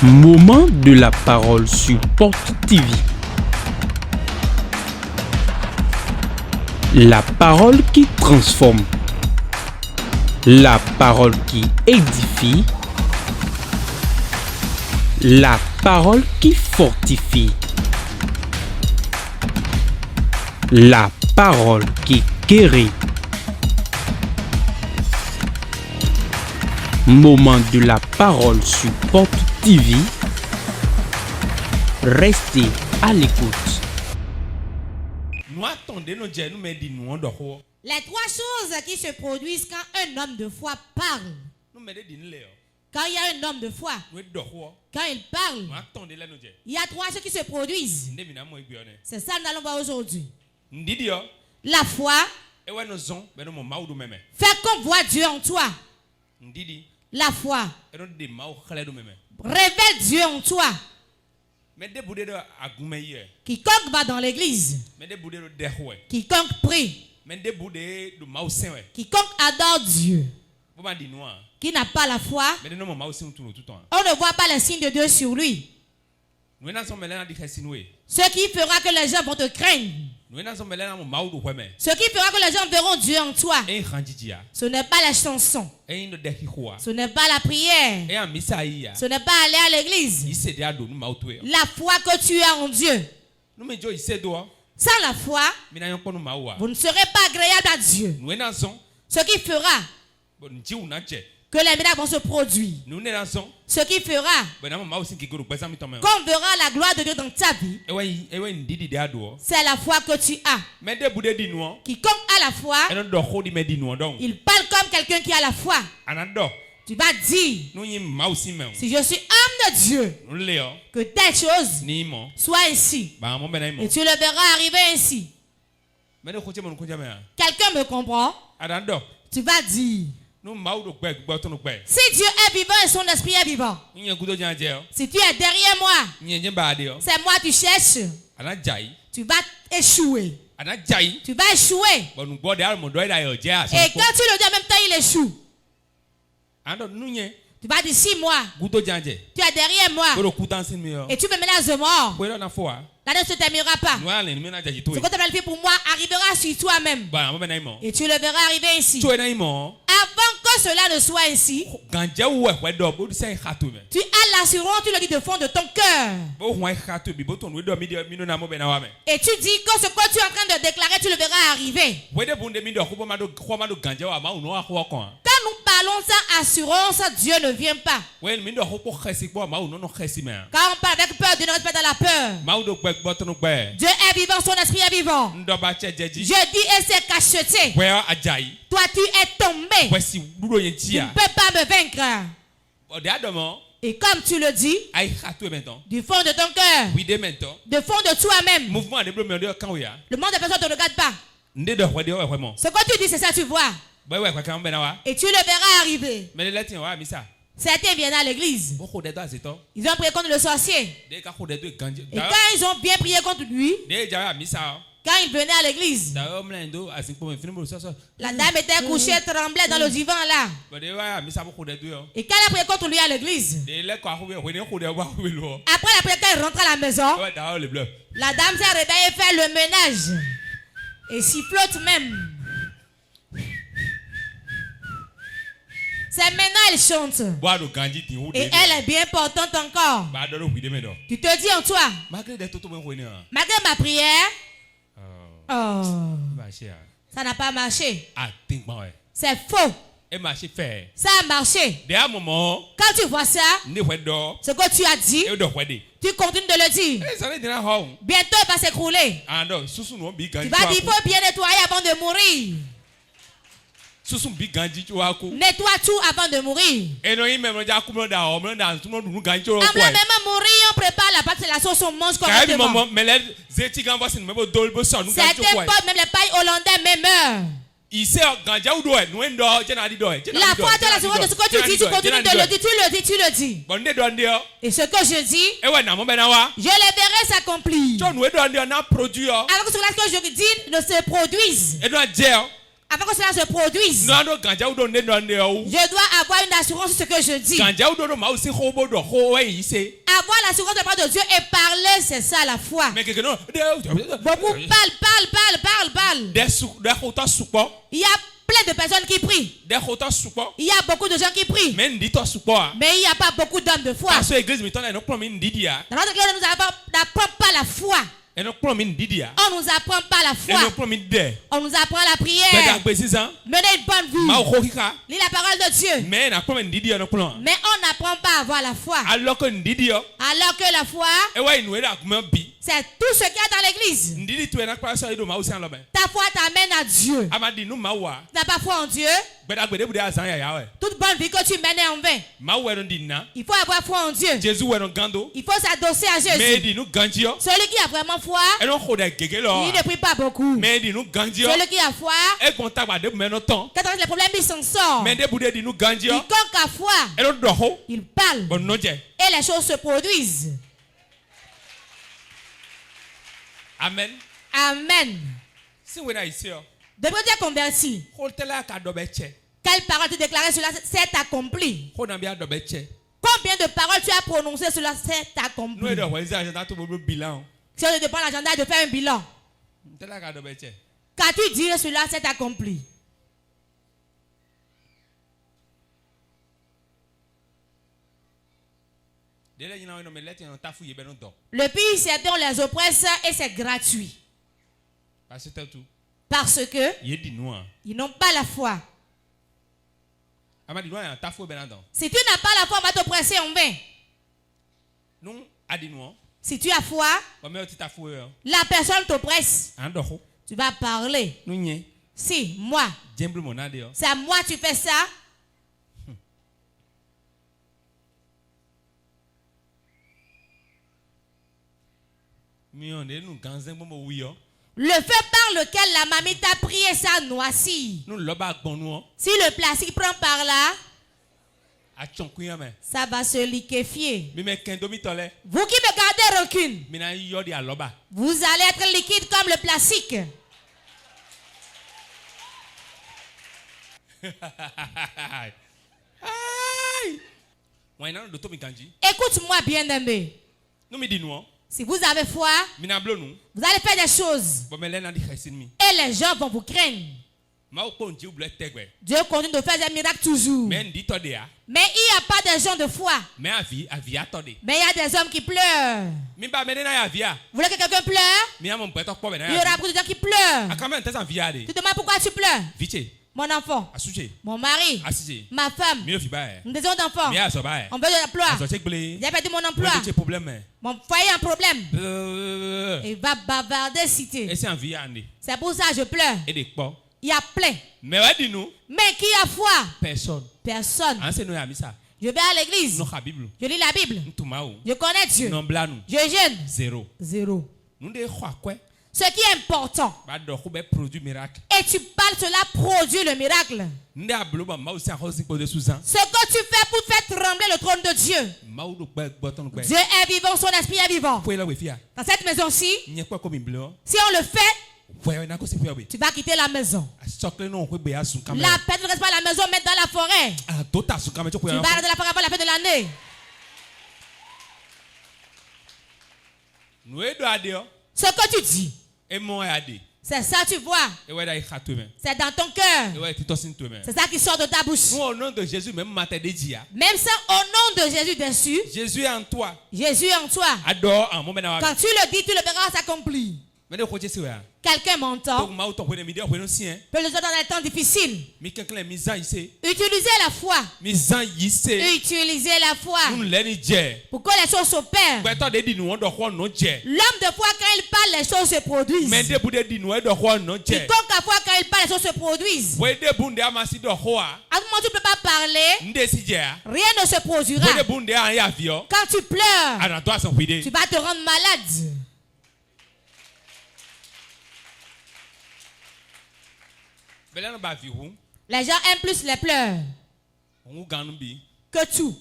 Moment de la parole sur Porte TV. La parole qui transforme. La parole qui édifie. La parole qui fortifie. La parole qui guérit. Moment de la parole sur Porte TV. Restez à l'écoute. Les trois choses qui se produisent quand un homme de foi parle. Quand il y a un homme de foi, quand il parle, il y a trois choses qui se produisent. C'est ça que nous allons voir aujourd'hui. La foi fait qu'on voit Dieu en toi. La foi révèle Dieu en toi. Quiconque va dans l'église, quiconque prie, quiconque adore Dieu, qui n'a pas la foi, on ne voit pas les signes de Dieu sur lui. Ce qui fera que les gens vont te craindre. Ce qui fera que les gens verront Dieu en toi. Ce n'est pas la chanson. Ce n'est pas la prière. Ce n'est pas aller à l'église. La foi que tu as en Dieu. Sans la foi, vous ne serez pas agréable à Dieu. Ce qui fera que les miracles vont se produire. Ce qui fera qu'on verra la gloire de Dieu dans ta vie. C'est la foi que tu as. Quiconque a la foi, il parle comme quelqu'un qui a la foi. Tu vas dire, si je suis homme de Dieu, que telle chose soit ainsi. Et tu le verras arriver ainsi. Quelqu'un me comprend? Tu vas dire, si Dieu est vivant et son esprit est vivant, si tu es derrière moi, c'est moi que tu cherches, tu vas échouer. Tu vas échouer. Et quand tu le dis en même temps, il échoue. Tu vas dire, si moi, tu es derrière moi, et tu me menaces de mort, la ne se terminera pas. Ce que tu as fait pour moi arrivera sur toi-même. Et tu le verras arriver ainsi. Avant que cela ne soit ainsi, tu as l'assurance, tu le dis de fond de ton cœur. Et tu dis que ce que tu es en train de déclarer, tu le verras arriver. Quand nous parlons sans assurance, Dieu ne vient pas. Quand on parle avec peur, Dieu ne reste pas dans la peur. Dieu est vivant, son esprit est vivant. Je dis et c'est cacheté. Toi tu es tombé. Tu ne peux pas me vaincre. Et comme tu le dis, du fond de ton cœur, du fond de toi-même, le monde des personnes ne te regarde pas. Ce que tu dis, c'est ça tu vois. Et tu le verras arriver. Certains viennent à l'église. Ils ont prié contre le sorcier. Et quand ils ont bien prié contre lui, quand il venait à l'église, la dame était couchée, tremblait dans le divan là. Et quand elle a prié contre lui à l'église, après la prière, quand il rentre à la maison, la dame s'est réveillée et fait le ménage. Et sifflote même. C'est maintenant elle chante. Et elle est bien portante encore. Tu te dis en toi, malgré ma prière, ça n'a pas marché. C'est faux. Ça a marché. Quand tu vois ça, ce que tu as dit, tu continues de le dire. Bientôt il va s'écrouler. Tu vas dire, il faut bien nettoyer avant de mourir. Nettoie tout avant de mourir. Avant même mourir, on prépare la pâte, c'est la sauce, on mange correctement. Certains peuvent, même les pailles hollandais, même meurent. La foi, tu as la seconde de ce que tu dis, tu continues de le dire, tu le dis. Et ce que je dis, je les verrai s'accomplir. Alors que cela que je dis ne se produise. Avant que cela se produise, je dois avoir une assurance sur ce que je dis. Avoir l'assurance de la parole de Dieu et parler, c'est ça la foi. Beaucoup parlent. Il y a plein de personnes qui prient. Il y a beaucoup de gens qui prient. Mais il n'y a pas beaucoup d'hommes de foi. Dans notre église, nous n'apprenons pas la foi. On ne nous apprend pas la foi. On nous apprend la prière. Mener une bonne vie. Lire la parole de Dieu. Mais on n'apprend pas à avoir la foi. Alors que la foi, c'est tout ce qu'il y a dans l'église. Ta foi t'amène à Dieu. Tu n'as pas foi en Dieu. Toute bonne vie que tu mènes est en vain. Il faut avoir foi en Dieu. Il faut s'adosser à Jésus. Celui qui a vraiment foi, il ne prie pas beaucoup. Celui qui a foi, quand les problèmes, il s'en sort. Quiconque a foi, il parle. Et les choses se produisent. Amen. Depuis que tu es converti, quelle parole tu déclarais cela s'est accompli? Combien de paroles tu as prononcées cela s'est accompli? Si on te prend l'agenda de faire un bilan, qu'as-tu dit cela s'est accompli? Le pays c'est on les oppresse et c'est gratuit. Parce que ils n'ont pas la foi. Si tu n'as pas la foi, on va t'oppresser en vain. Si tu as foi, la personne t'oppresse. Tu vas parler. Si, moi. C'est à moi tu fais ça. Le feu par lequel la mamie t'a prié ça noirci. Si le plastique prend par là, ça va se liquéfier. Vous qui me gardez rancune, vous allez être liquide comme le plastique. Écoute-moi bien aimé. Si vous avez foi, vous allez faire des choses. Et les gens vont vous craindre. Dieu continue de faire des miracles toujours. Mais il n'y a pas des gens de foi. Mais il y a des hommes qui pleurent. Vous voulez que quelqu'un pleure? Il y aura beaucoup de gens qui pleurent. Tu demandes pourquoi tu pleures? Mon enfant, mon mari, ma femme, nous des autres enfants, on veut de l'emploi. J'ai perdu mon emploi. Mon foyer a un problème. Il va bavarder cité. C'est pour ça que je pleure. Il y a plein. Mais qui a foi? Personne. Je vais à l'église. Je lis la Bible. Je connais Dieu. Je jeûne. Zéro. Ce qui est important. Et tu parles, cela produit le miracle. Ce que tu fais pour faire trembler le trône de Dieu. Dieu est vivant, son esprit est vivant. Dans cette maison-ci, si on le fait, tu vas quitter la maison. La paix ne reste pas à la maison, mais dans la forêt. Tu vas aller dans la forêt avant la fin de l'année. Ce que tu dis, c'est ça tu vois. C'est dans ton cœur. C'est ça qui sort de ta bouche. Même ça, au nom de Jésus dessus. Jésus est en toi. Quand tu le dis, tu le verras s'accomplir. Quelqu'un m'entend. Peut le dire dans les temps difficiles. Utilisez la foi. Utilisez la foi. Pour que les choses s'opèrent. L'homme de foi, quand il parle, les choses se produisent. Quiconque a foi, quand il parle, les choses se produisent. À ce moment, tu ne peux pas parler. Rien ne se produira. Quand tu pleures, tu vas te rendre malade. Les gens aiment plus les pleurs que tout.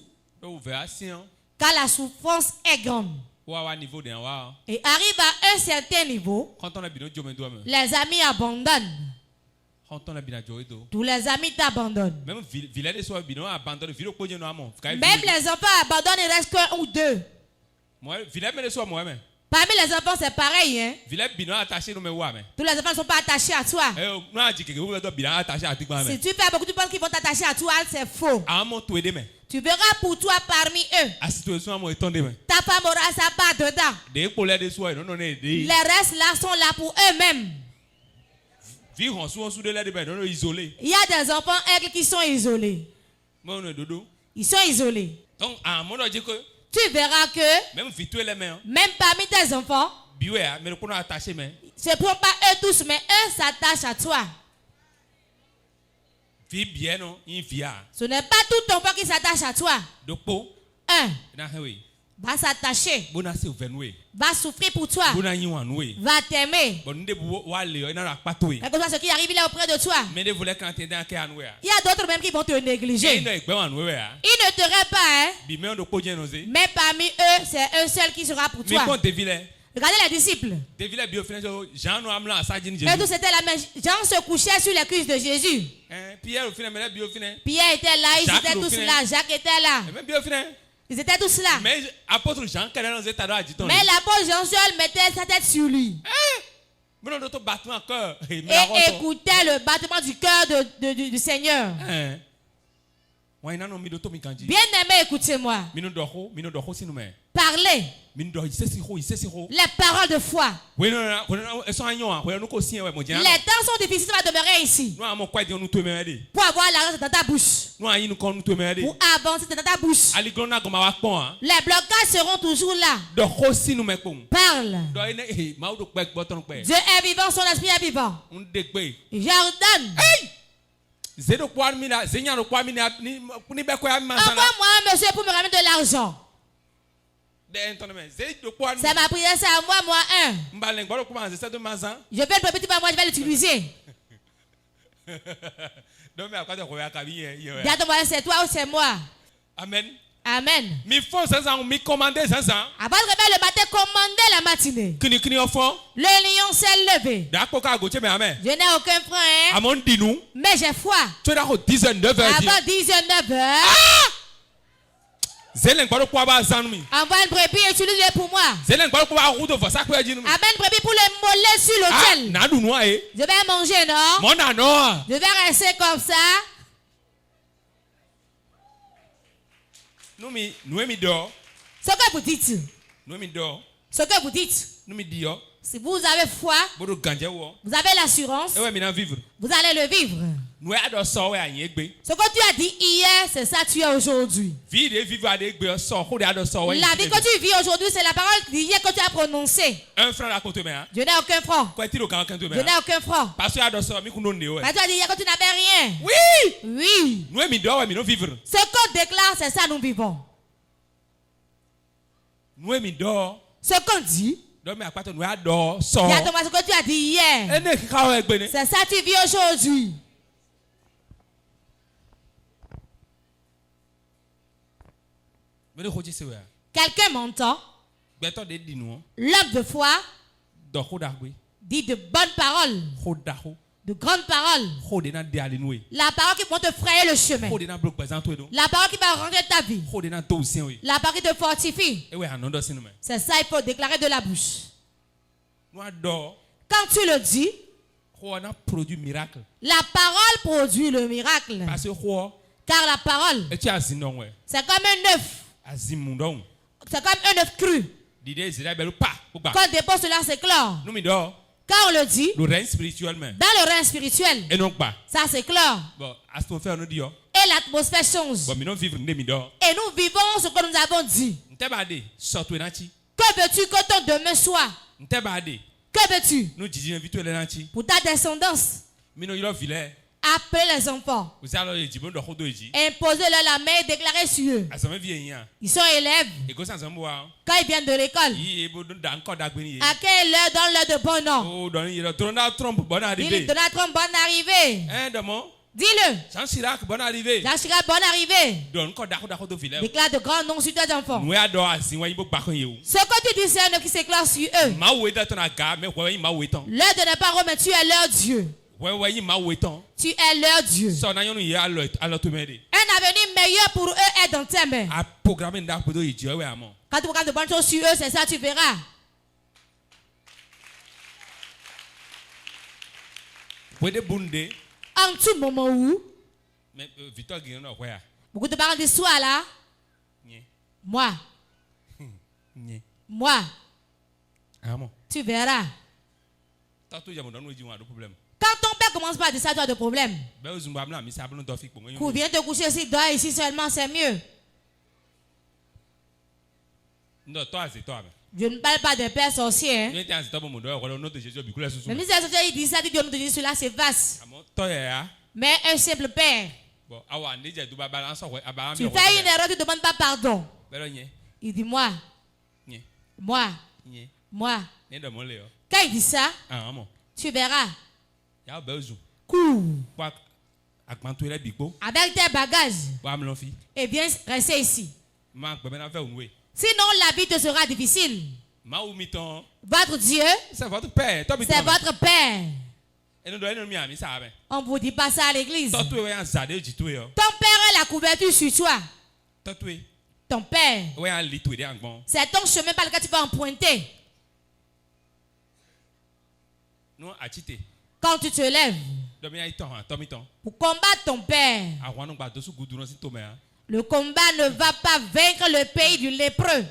Car la souffrance est grande. Et arrive à un certain niveau, les amis abandonnent. Tous les amis t'abandonnent. Même les enfants abandonnent, il reste qu'un ou deux. Parmi les enfants, c'est pareil. Hein? Tous les enfants ne sont pas attachés à toi. Si tu fais beaucoup, tu penses qu'ils vont t'attacher à toi, c'est faux. Tu verras pour toi parmi eux. Ta femme aura sa part dedans. Les restes là sont là pour eux-mêmes. Il y a des enfants aigles qui sont isolés. Ils sont isolés. Tu verras que même parmi tes enfants, ce ne sont pas eux tous, mais eux s'attachent à toi. Ce n'est pas tout ton enfant qui s'attache à toi. Un va s'attacher, va souffrir pour toi, va t'aimer. Quelque chose qui arrive là auprès de toi. Il y a d'autres même qui vont te négliger. Ils ne t'auraient pas, hein? Mais parmi eux, c'est un seul qui sera pour toi. Regardez les disciples. Et tout c'était la même. Jean se couchait sur les cuisses de Jésus. Pierre était là, ils étaient tous là. Jacques était là. Ils étaient tous là. Mais l'apôtre Jean seul mettait sa tête sur lui. Et écoutait le battement du cœur du Seigneur. Bien aimé, écoutez-moi. Parlez. Les paroles de foi. Les temps sont difficiles à demeurer ici. Pour avoir l'argent dans ta bouche. Pour avancer dans ta bouche. Les blocages seront toujours là. Parle. Dieu est vivant, son esprit est vivant. J'ordonne. Envoie-moi un monsieur pour me ramener de l'argent. C'est ma prière, c'est envoie-moi un. Je vais le petit par moi, je vais l'utiliser. Regarde-moi, c'est toi ou c'est moi. Amen. Amen. Avant de réveiller le matin, commandez la matinée. Le lion s'est levé. Je n'ai aucun frein. Hein? Mais j'ai foi. Avant 19h. Envoie une brebis et utilise-le pour moi. Amène une brebis pour le moller sur l'autel. Je vais manger, non? Je vais rester comme ça. Ce que vous dites. Ce que vous dites. Si vous avez foi, vous avez l'assurance, vous allez le vivre. Ce que tu as dit hier, c'est ça que tu es aujourd'hui. La vie que tu vis aujourd'hui, c'est la parole d'hier que tu as prononcée. Je n'ai aucun franc. Je n'ai aucun franc. Parce que tu as dit hier que tu n'avais rien. Oui. Ce qu'on déclare, c'est ça nous vivons. Ce qu'on dit, regarde-moi ce que tu as dit hier. C'est ça que tu vis aujourd'hui. Quelqu'un m'entend? L'homme de foi dit de bonnes paroles, de grandes paroles. La parole qui va te frayer le chemin. La parole qui va rendre ta vie. La parole qui te fortifie. C'est ça, il faut déclarer de la bouche. Quand tu le dis, la parole produit le miracle. Car la parole, c'est comme un œuf. C'est comme un œuf cru. Quand on dépose cela, c'est clair. Quand on le dit, dans le rein spirituel, ça c'est clair. Et l'atmosphère change. Et nous vivons ce que nous avons dit. Que veux-tu que ton demain soit? Que veux-tu pour ta descendance? Appelez les enfants. Imposez-leur la main et déclarez sur eux. Ils sont élèves. Quand ils viennent de l'école, accueillez-leur, donne-leur de bons noms. Donald Trump, bonne arrivée. Dis-le. Jean Chirac, bonne arrivée. Déclare de grands noms sur tes enfants. Ce que tu dis, c'est un qui s'éclaire sur eux. L'heure de ne pas remettre, tu es leur Dieu. Tu es leur Dieu. Un avenir meilleur pour eux est dans tes mains. Quand tu programmes de bonnes choses sur eux, c'est ça, tu verras. En tout moment où beaucoup de parents d'histoire là. Moi. Tu verras. Quand ton père commence par dire ça, tu as de problèmes. Pour viens te coucher ici, dors ici seulement, c'est mieux. Je ne parle pas de père sorcier. Hein. Même si c'est sorcier, il dit ça, dit de Jésus, là, c'est vaste. Mais un simple père. Tu fais une erreur, tu ne demandes pas pardon. Il dit moi. Quand il dit ça, tu verras. Cours. Avec tes bagages. Et viens rester ici. Sinon, la vie te sera difficile. Votre Dieu, c'est votre Père. On ne vous dit pas ça à l'église. Ton père a la couverture sur toi. Ton père, c'est ton chemin par lequel tu vas emprunter. Quand tu te lèves pour combattre ton père, le combat ne va pas vaincre le pays du lépreux.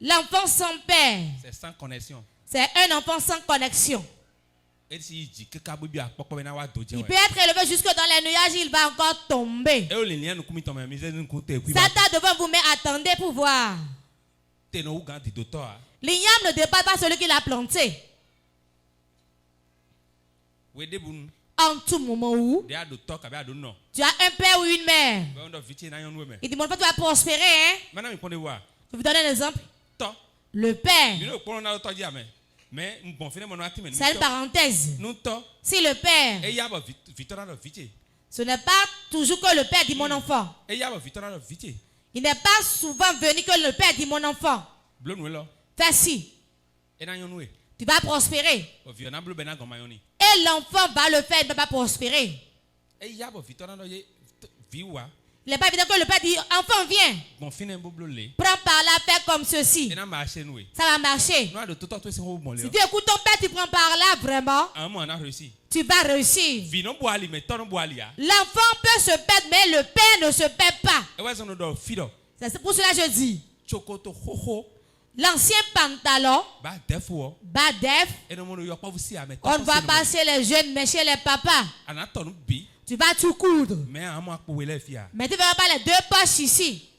L'enfant sans père, c'est sans connexion. C'est un enfant sans connexion. Il peut être élevé jusque dans les nuages, il va encore tomber. Satan devant vous, mais attendez pour voir. L'igname ne dépasse pas celui qui l'a planté. En tout moment où tu as un père ou une mère, il dit mon père, tu vas prospérer. Hein? Je vais vous donner un exemple. Le père, c'est une parenthèse. Si le père, ce n'est pas toujours que le père dit mon enfant. Il n'est pas souvent venu que le père dit mon enfant. Fais ci. Tu vas prospérer. Et l'enfant va le faire, il ne va pas prospérer. Il n'est pas évident que le père dit, enfant viens. Prends par là, fais comme ceci. Ça va marcher. Si tu écoutes ton père, tu prends par là vraiment. Tu vas réussir. L'enfant peut se perdre, mais le père ne se perd pas. C'est pour cela que je dis. L'ancien pantalon, bas def, on ne va pas chez les jeunes, mais chez les papas. Tu vas tout coudre. Mais tu ne verras pas les deux poches ici.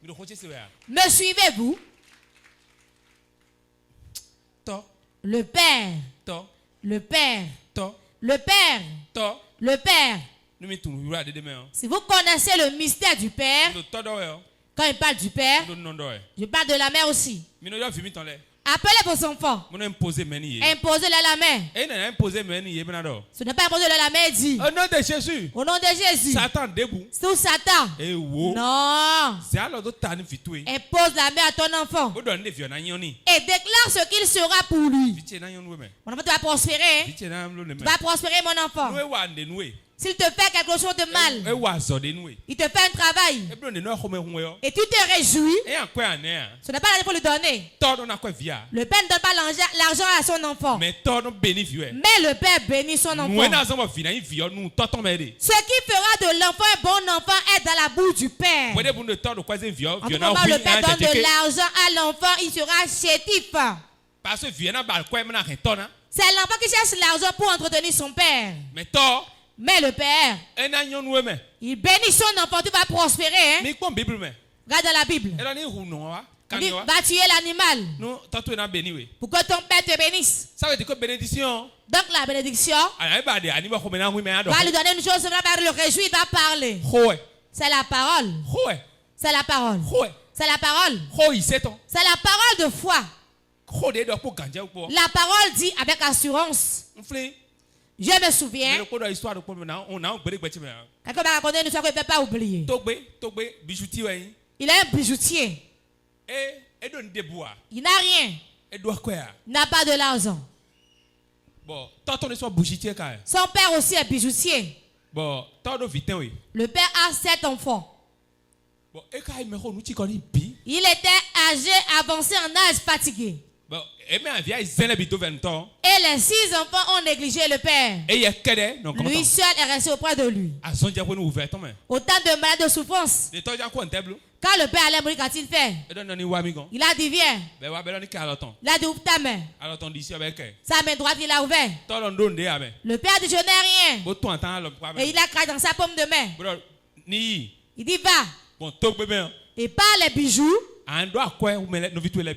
Me suivez-vous? Le père. Le père. Le père. Le père. Si vous connaissez le mystère du père, quand il parle du père, je parle de la mère aussi. Appelez vos enfants. Imposez-leur la main. Ce n'est pas imposer-leur la main, dit. Au nom de Jésus. Au nom de Jésus. Satan debout. C'est Satan. Non. Impose la main à ton enfant. Et déclare ce qu'il sera pour lui. Mon enfant, tu vas prospérer. Tu vas prospérer, mon enfant. S'il te fait quelque chose de mal, il te fait un travail, et tu te réjouis, ce n'est pas l'année pour lui donner. Le père ne donne pas l'argent à son enfant, mais le père bénit son enfant. Ce qui fera de l'enfant un bon enfant est dans la bouche du père. En tout moment, le père donne de l'argent à l'enfant, il sera chétif. C'est l'enfant qui cherche l'argent pour entretenir son père. Mais le père, il bénit son enfant, tu vas prospérer. Hein? Regarde dans la Bible. Il dit, va tuer l'animal pour que ton père te bénisse. Donc la bénédiction va lui donner une chose, va le réjouir, il va parler. C'est la parole. C'est la parole. C'est la parole. C'est la parole de foi. La parole dit avec assurance. Je me souviens. Quelqu'un m'a raconté une histoire que je ne peux pas oublier. Il est un bijoutier. Il n'a rien. n'a pas de l'argent. Son père aussi est bijoutier. Le père a 7 enfants. Il était âgé, avancé en âge, fatigué. Et les 6 enfants ont négligé le père. Lui seul est resté auprès de lui. Autant de malades de souffrance. Quand le père allait mourir, qu'a-t-il fait? Il a dit viens. Il a dit ouvre ta main. Sa main droite il a ouvert. Le père a dit je n'ai rien. Et il a craché dans sa paume de main. Il dit va. Et par les bijoux,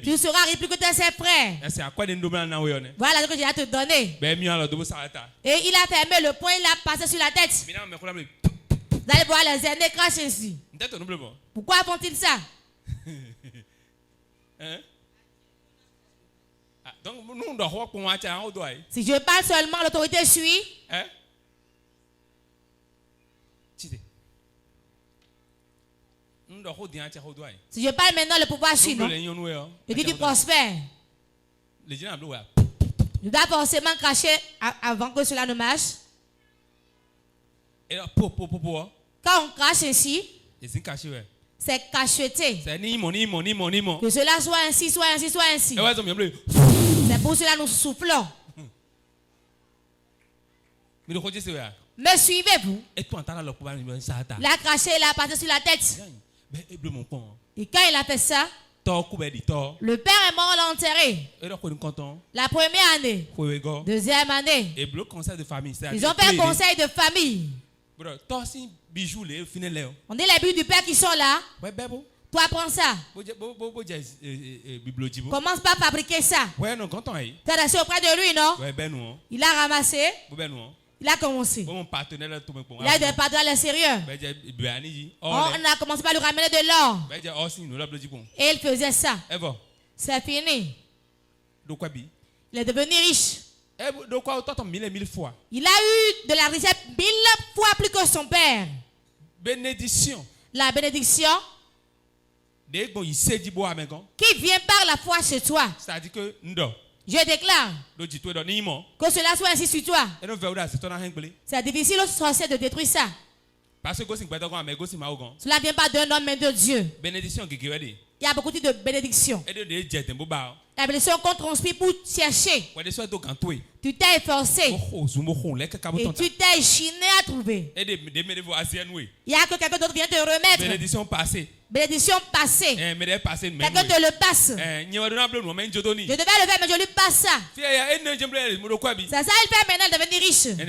tu seras riche plus que tes frères. Voilà ce que j'ai à te donner. Et il a fermé le poing, il a passé sur la tête. Vous allez voir les aînés cracher ici. Pourquoi font-ils ça? Si je parle seulement, l'autorité suit. Si je parle maintenant, le pouvoir suit. Je dis tu prospères. Je dois forcément cracher avant que cela ne marche. Quand on crache ainsi, c'est cacheté. Que cela soit ainsi, soit ainsi, soit ainsi. C'est pour cela que nous soufflons. Me suivez-vous? Il a craché, il a passé sur la tête. Et quand il a fait ça, le père est mort, l'a enterré. La première année, deuxième année, ils ont fait un conseil de famille. On dit les buts du père qui sont là. Toi prends ça. Commence pas à fabriquer ça. Tu es resté auprès de lui, non? Il a ramassé. Il a commencé. Il a des partenaires sérieux. On a commencé par lui ramener de l'or. Et il faisait ça. C'est fini. Il est devenu riche. Il a eu de la richesse 1000 fois plus que son père. Bénédiction. La bénédiction qui vient par la foi chez toi. C'est-à-dire que je déclare que cela soit ainsi sur toi. C'est difficile au sorcier de détruire ça. Cela ne vient pas d'un homme mais de Dieu. Il y a beaucoup de bénédictions. La bénédiction qu'on transpire pour chercher. Tu t'es efforcé. Et tu t'es chiné à trouver. Il y a que quelqu'un d'autre vient te remettre. Bénédiction passée. Bénédiction passée. Quelqu'un te le passe. Je devais le faire, mais je lui passe ça. C'est ça, il fait maintenant de devenir riche. Il y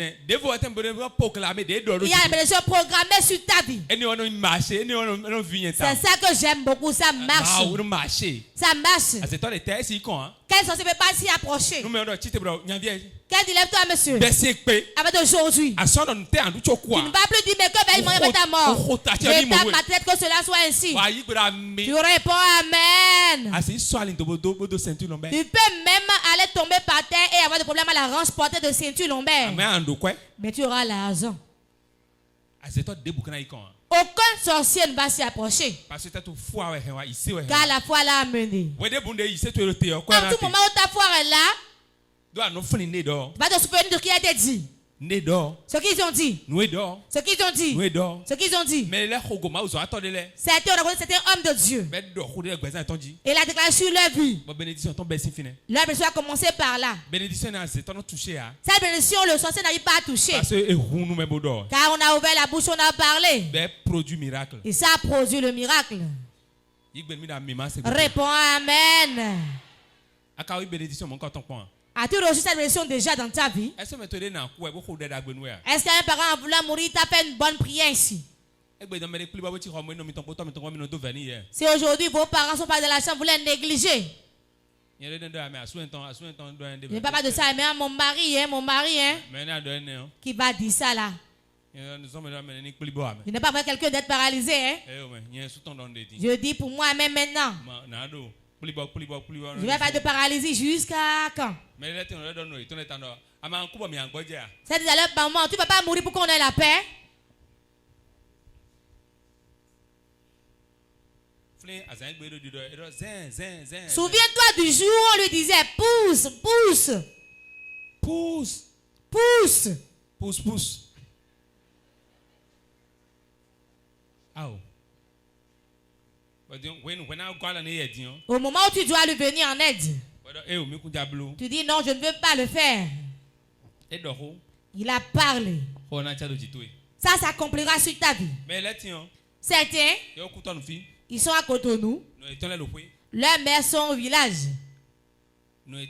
a une bénédiction programmée sur ta vie. C'est ça que j'aime beaucoup, ça marche. Ça marche. Quel sorcier ne peut pas s'y approcher? Quel dilemme-toi, monsieur? Avec aujourd'hui. Tu ne vas plus dire, mais que va-t-il manger avec ta mort? Je tape ma tête que cela soit ainsi. Tu réponds Amen. Tu peux même aller tomber par terre et avoir des problèmes à la hanche portée de ceinture lombaire. Mais tu auras l'argent. Aucun sorcier ne va s'y approcher. Car la foi l'a amené. En tout moment où ta foi est là, va te souvenir de ce qui a été dit. Ce qu'ils ont dit. Ce qu'ils ont dit. Ce qu'ils ont dit. C'était un homme de Dieu. Et il a déclaré sur leur vie. La bénédiction a commencé par là. Cette bénédiction, le sorcier n'arrive pas à toucher. Car on a ouvert la bouche, on a parlé. Et ça a produit le miracle. Réponds Amen. As-tu reçu cette bénédiction déjà dans ta vie? Est-ce qu'un parent a voulu mourir, t'a fait une bonne prière ici? Si aujourd'hui vos parents sont pas de la chambre, vous les négligez. Je ne parle pas de ça, mais mon mari, qui va dire ça là. Je n'ai pas besoin quelqu'un d'être paralysé. Je dis pour moi même maintenant. Je ne vais pas de paralysie jusqu'à quand? C'est à l'heure maman, tu ne vas pas mourir pour qu'on ait la paix. Souviens-toi du jour où on lui disait pousse, pousse. Pousse. Pousse. Pousse, pousse. Oh. Au moment où tu dois lui venir en aide, tu dis non, je ne veux pas le faire. Il a parlé. Ça s'accomplira sur ta vie. Certains, ils sont à Cotonou. Leurs mères sont au village. Leur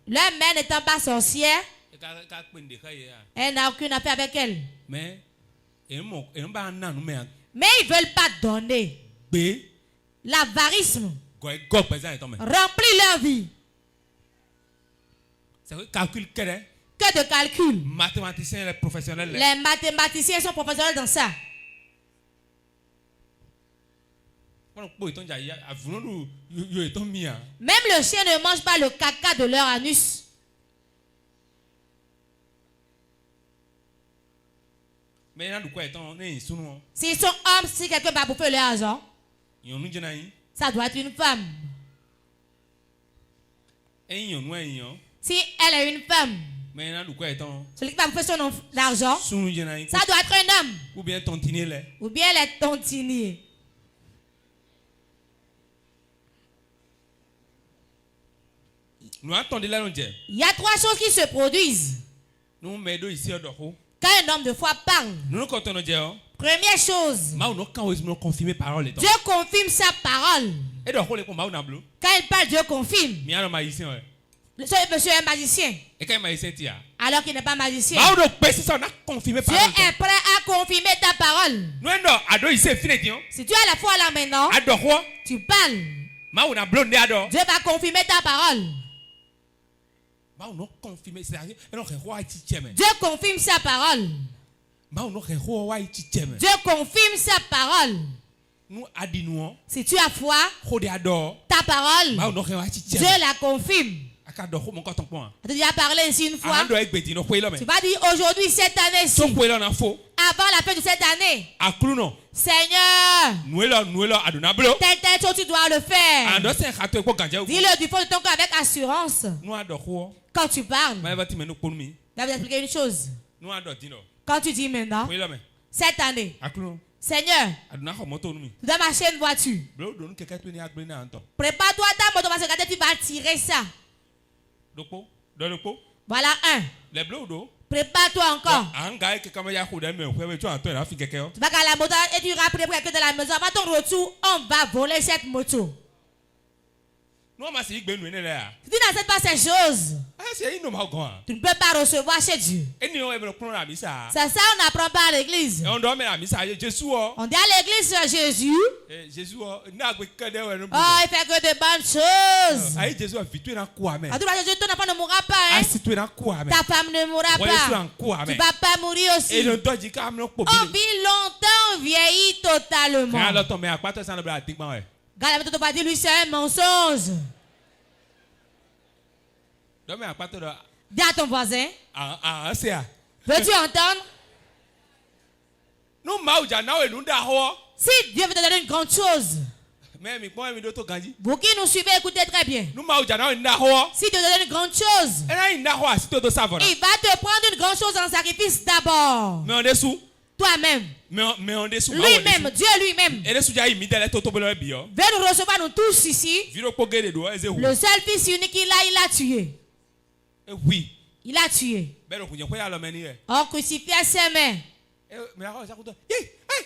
mère n'étant pas sorcière, elle n'a aucune affaire avec elle. Mais ils ne veulent pas donner. L'avarisme remplit leur vie. Que de calcul. Les mathématiciens sont professionnels dans ça. Même le chien ne mange pas le caca de leur anus. S'ils sont hommes, si quelqu'un va bouffer leur argent, ça doit être une femme. Si elle est une femme, celui qui va bouffer son argent, ça doit être un homme. Ou bien elle est tontinier. Il y a 3 choses qui se produisent quand un homme de foi parle. Première chose, Dieu confirme sa parole. Quand il parle, Dieu confirme. Ce monsieur est magicien. Alors qu'il n'est pas magicien. Dieu est prêt à confirmer ta parole. Si tu as la foi là maintenant, tu parles. Dieu va confirmer ta parole. Dieu confirme sa parole. Dieu confirme sa parole. Si tu as foi, ta parole, Dieu la confirme. Tu as parlé ici une fois. Tu vas dire aujourd'hui, cette année-ci, avant la fin de cette année, Seigneur, telle chose tu dois le faire. Dis-le du fond de ton cœur avec assurance. Quand tu parles, je vais vous expliquer une chose. Quand tu dis maintenant, cette année, Seigneur, tu dois m'acheter une voiture. Prépare-toi ta moto parce que tu vas tirer ça. Voilà un. Prépare-toi encore. Tu vas à la moto et tu iras près de la maison. Avant ton retour, on va voler cette moto. Si tu n'acceptes pas ces choses, tu ne peux pas recevoir chez Dieu. C'est ça, on n'apprend pas à l'église. On dit à l'église sur Jésus. Oh, il fait que de bonnes choses. Jésus, ton enfant ne mourra pas. Hein? Ta femme ne mourra pas. Tu ne vas pas mourir aussi. On vit longtemps, on vieillit totalement. Regarde, tu vas dire, lui, c'est un mensonge. Dis à ton voisin. Veux-tu entendre? Si Dieu veut te donner une grande chose, vous qui nous suivez, écoutez très bien. Si Dieu te donne une grande chose, il va te prendre une grande chose en sacrifice d'abord. Toi-même. Lui-même, Dieu lui-même. Veut nous recevoir nous tous ici. Le seul fils unique qu'il a, il l'a tué. Oui. Il a tué. On crucifiait ses mains. Et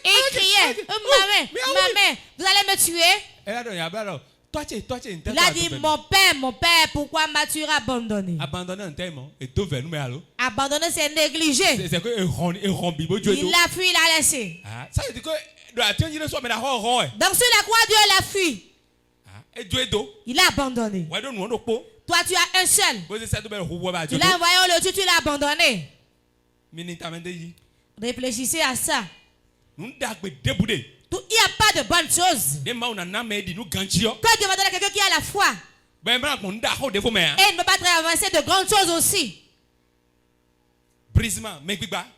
il criait, maman, vous allez me tuer? Il a dit, mon père, pourquoi m'as-tu abandonné? Abandonné, c'est négligé. Il a fui, il a laissé. Donc sur la croix, Dieu l'a fui. Il a abandonné. Toi, tu as un seul. Tu l'as envoyé au lieu, tu l'as abandonné. Réfléchissez à ça. Il n'y a pas de bonne chose que Dieu va donner à quelqu'un qui a la foi. Et il ne peut pas très avancer de grandes choses aussi.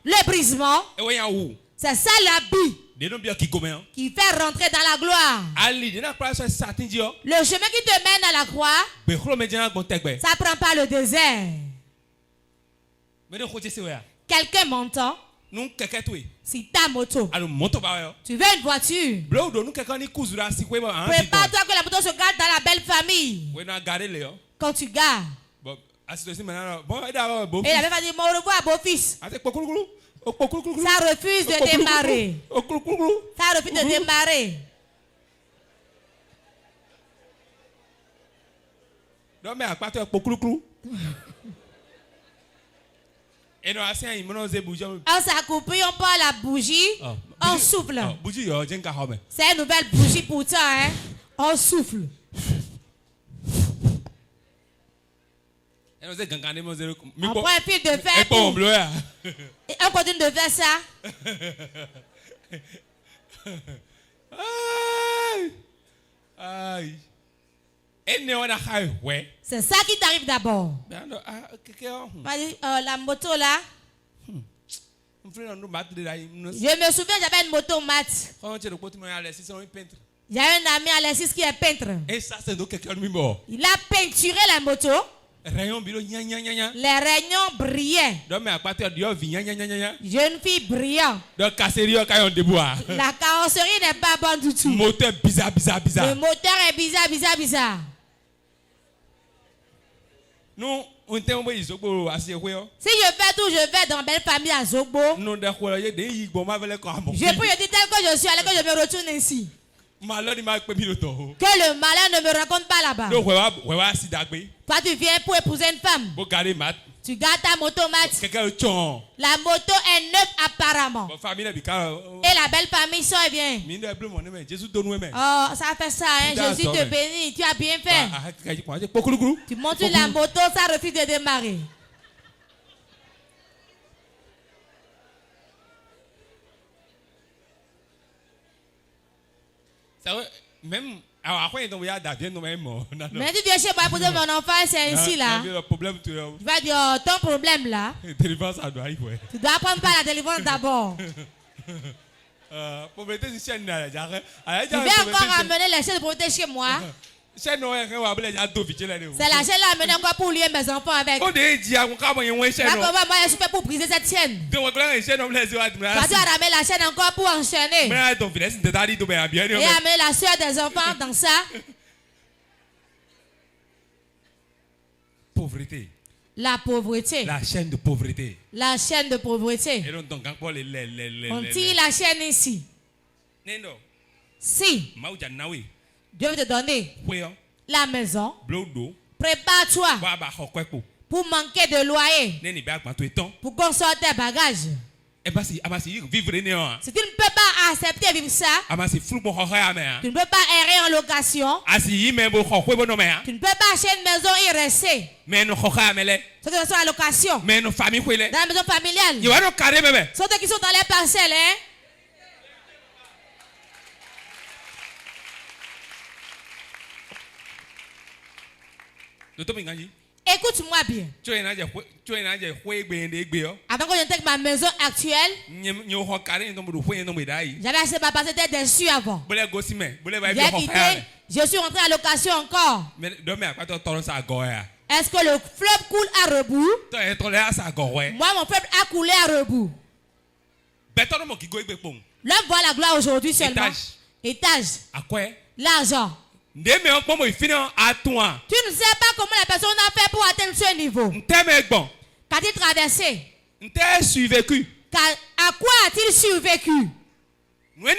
Le brisement, c'est ça l'habit. qui fait rentrer dans la gloire. Le chemin qui te mène à la croix, ça prend pas le désert. Quelqu'un m'entend? Si ta moto, tu veux une voiture, prépare-toi que la moto se garde dans la belle famille. Quand tu gares, et la même va dire, au revoir, beau-fils. Ça refuse de démarrer. Ça refuse de démarrer. On s'accroupit, on prend la bougie, on souffle. C'est une nouvelle bougie pour toi, hein? On souffle. On prend un fil de fer pour... Et on continue de faire ça. C'est ça qui t'arrive d'abord. La moto là. Je me souviens, j'avais une moto mat. Il y a un ami Alexis qui est peintre. Il a peinturé la moto. Les rayons brillaient. Jeune fille brillante. La carrosserie n'est pas bonne du tout. Le moteur est bizarre. Si je fais tout, je vais dans belle famille à Zogbo. Je peux dire tel que je suis allé, que je me retourne ici. Que le malheur ne me raconte pas là-bas. Toi, tu viens pour épouser une femme. Tu gardes ta moto mat. La moto est neuve apparemment. Et la belle famille sort bien. Oh, ça fait ça, hein? Jésus te bénit. Tu as bien fait. Tu montes la moto, ça refuse de démarrer. Même mais tu viens chez moi pour dire mon enfant, c'est ainsi là. Tu vas dire, ton problème là. Tu dois prendre pas la délivrance d'abord. Tu viens encore ramener les chaînes de pauvreté chez moi. C'est la chaîne là amenée encore pour lier mes enfants avec. Là, comment moi je suis fait pour briser cette chaîne. Tu dois ramener la chaîne encore pour enchaîner. Et amener la soeur des enfants dans ça. Pauvreté. La pauvreté. La chaîne de pauvreté. La chaîne de pauvreté. On tire la chaîne ici. Si Dieu veut te donner la maison, prépare-toi pour manquer de loyer, pour qu'on sorte tes bagages. Si tu ne peux pas accepter vivre ça, tu ne peux pas errer en location, tu ne peux pas acheter une maison et rester. Ceux qui sont en location, dans la maison familiale, ceux qui sont dans les parcelles, hein? Écoute-moi bien. Avant que j'intègre ma maison actuelle, j'avais acheté ma parce que j'étais déçu avant. J'ai quitté, je suis rentré à location encore. Est-ce que le fleuve coule à rebours? Moi, mon fleuve a coulé à rebours. L'homme voit la gloire aujourd'hui seulement. Étage. L'argent. Tu ne sais pas comment la personne a fait pour atteindre ce niveau. Qu'a-t-il traversé? À quoi a-t-il survécu? Il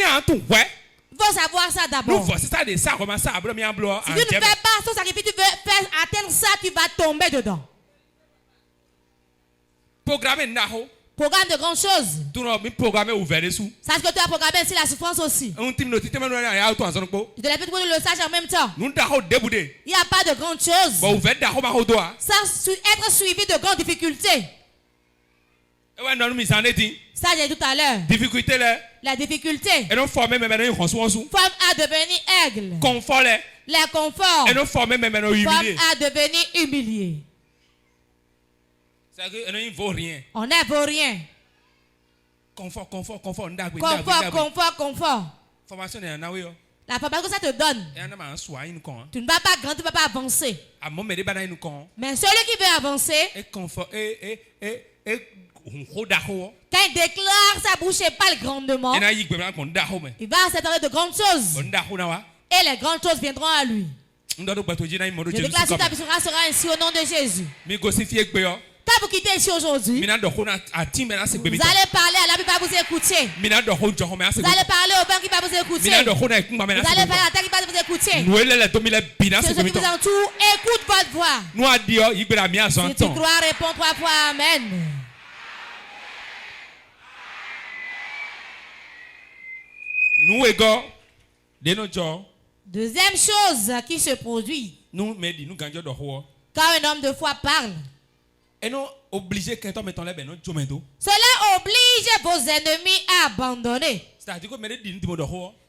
faut savoir ça d'abord. Si tu ne fais pas son sacrifice, tu veux faire atteindre ça, tu vas tomber dedans. Programme de grandes choses. Sache que tu as programmé ici la souffrance aussi. Je te l'ai fait pour le sage en même temps. Il n'y a pas de grandes choses sans être suivi de grandes difficultés. Ça, j'ai dit tout à l'heure. La difficulté forme à devenir aigle. Les conforts forment à devenir humilié. On ne vaut rien. Confort. Formation est en Aouyo. La formation que ça te donne. Tu ne vas pas grandir, tu ne vas pas avancer. Mais celui qui veut avancer, quand il déclare sa bouche et parle grandement, il va s'attendre de grandes choses. Et les grandes choses viendront à lui. Je déclare que ta vie sera ainsi au nom de Jésus. Quand vous quittez ici aujourd'hui, vous allez parler à la vie qui va vous écouter. Vous allez parler au banc qui va vous écouter. Vous allez parler à la terre qui va vous écouter. Ceux qui vous entourent, écoute votre voix. Si tu crois, réponds 3 fois Amen. Deuxième chose qui se produit quand un homme de foi parle, cela oblige vos ennemis à abandonner.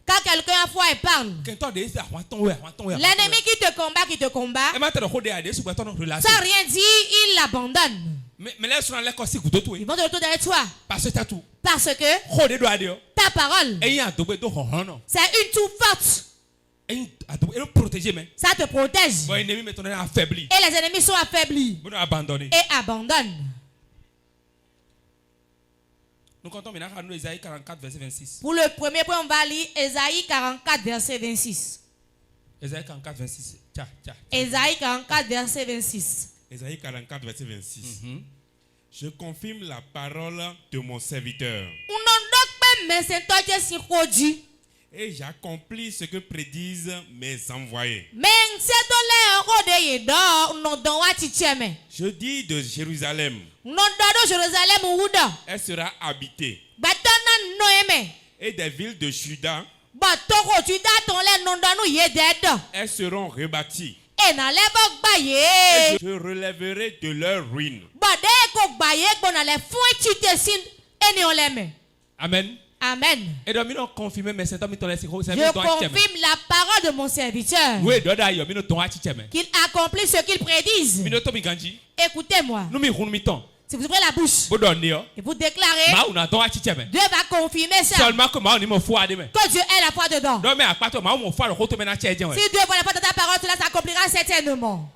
Quand quelqu'un a foi et parle, l'ennemi qui te combat, sans rien dire, il l'abandonne. Ils vont de retour derrière toi. Parce que ta parole, c'est une toux forte. Ça te protège. Et les ennemis sont affaiblis et abandonnent. Nous comptons maintenant Ésaïe 44, verset 26. Pour le premier point, on va lire Ésaïe 44, verset 26. Ésaïe 44, 26. Ésaïe 44, verset 26. Ésaïe 44, verset 26. Je confirme la parole de mon serviteur. Et j'accomplis ce que prédisent mes envoyés. Je dis de Jérusalem, elle sera habitée. Et des villes de Juda, elles seront rebâties. Et je relèverai de leur ruine. Amen. Amen. Je confirme la parole de mon serviteur qu'il accomplit ce qu'il prédise. Écoutez-moi. Si vous ouvrez la bouche et vous déclarez, Dieu va confirmer ça. Que Dieu ait la foi dedans. Si Dieu voit la foi de ta parole, cela s'accomplira certainement.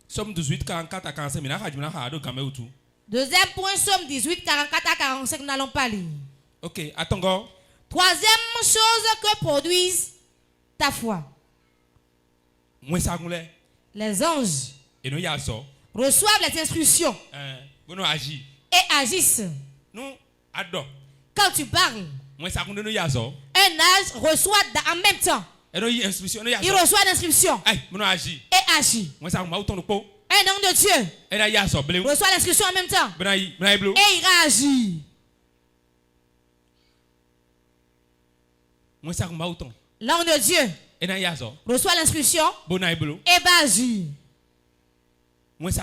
Somme 18, 44 à 45. Deuxième point, Somme 18, 44 à 45, nous n'allons pas lire. Ok, attends. Troisième chose que produisent ta foi. Les anges reçoivent les instructions et agissent. Quand tu parles, un âge reçoit en même temps. Il reçoit l'instruction et agit. Un homme de Dieu reçoit l'instruction en même temps et il réagit. L'homme de Dieu reçoit l'instruction et va agir. L'homme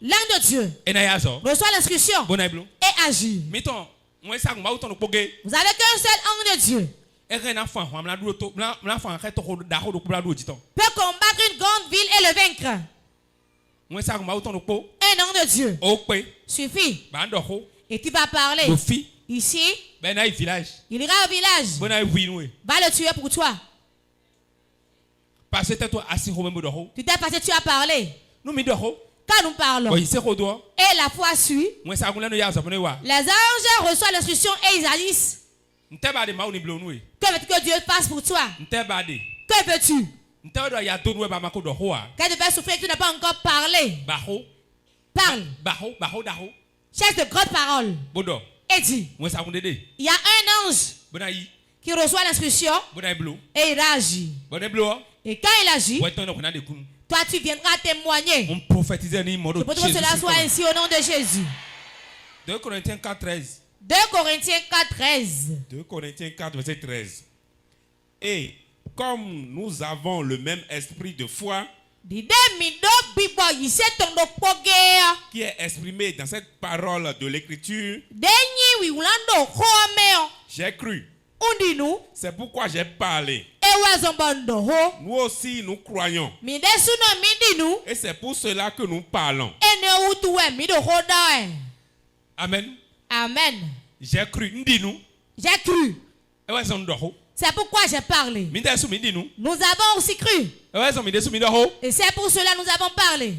de Dieu reçoit l'instruction et agit. Vous avez qu'un seul homme de Dieu peut combattre une grande ville et le vaincre. Un homme de Dieu suffit. Et tu vas parler ici. Il ira au village. Va le tuer pour toi. Tu t'es passé, tu as parlé. Quand nous parlons et la foi suit, les anges reçoivent l'instruction et ils agissent. Que veux-tu que Dieu fasse pour toi? Que veux-tu? Quand tu vas souffrir, tu n'as pas encore parlé. Parle. Cherche de grandes paroles. Et dis, il y a un ange qui reçoit l'instruction et il agit. Et quand il agit, toi tu viendras témoigner. Je peux que cela soit ainsi au nom de Jésus. 2 Corinthiens 4, 13. 2 Corinthiens 4, 13. 2 Corinthiens 4, verset 13. Et comme nous avons le même esprit de foi qui est exprimé dans cette parole de l'écriture, j'ai cru. C'est pourquoi j'ai parlé. Nous aussi nous croyons. Et c'est pour cela que nous parlons. Amen. Amen. J'ai cru. Ndi-nous. J'ai cru. C'est pourquoi j'ai parlé. Nous avons aussi cru. Et c'est pour cela que nous avons parlé.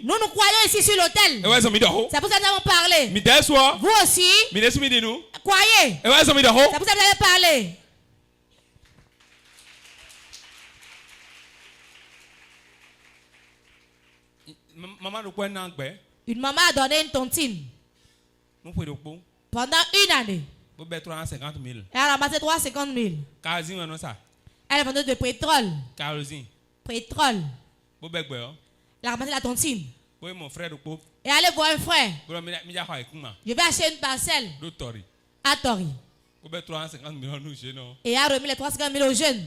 Nous nous croyons ici sur l'autel. C'est pour ça que nous avons parlé. Vous aussi. Croyez. C'est pour ça que vous avez parlé. Une maman a donné une tontine. Pendant une année. Elle a ramassé 350 000. Elle a vendu de pétrole. Pétrole. Elle a ramassé la tontine. Et elle allait voir un frère. Je vais acheter une parcelle à Tori. Et elle a remis les 350 000 aux jeunes.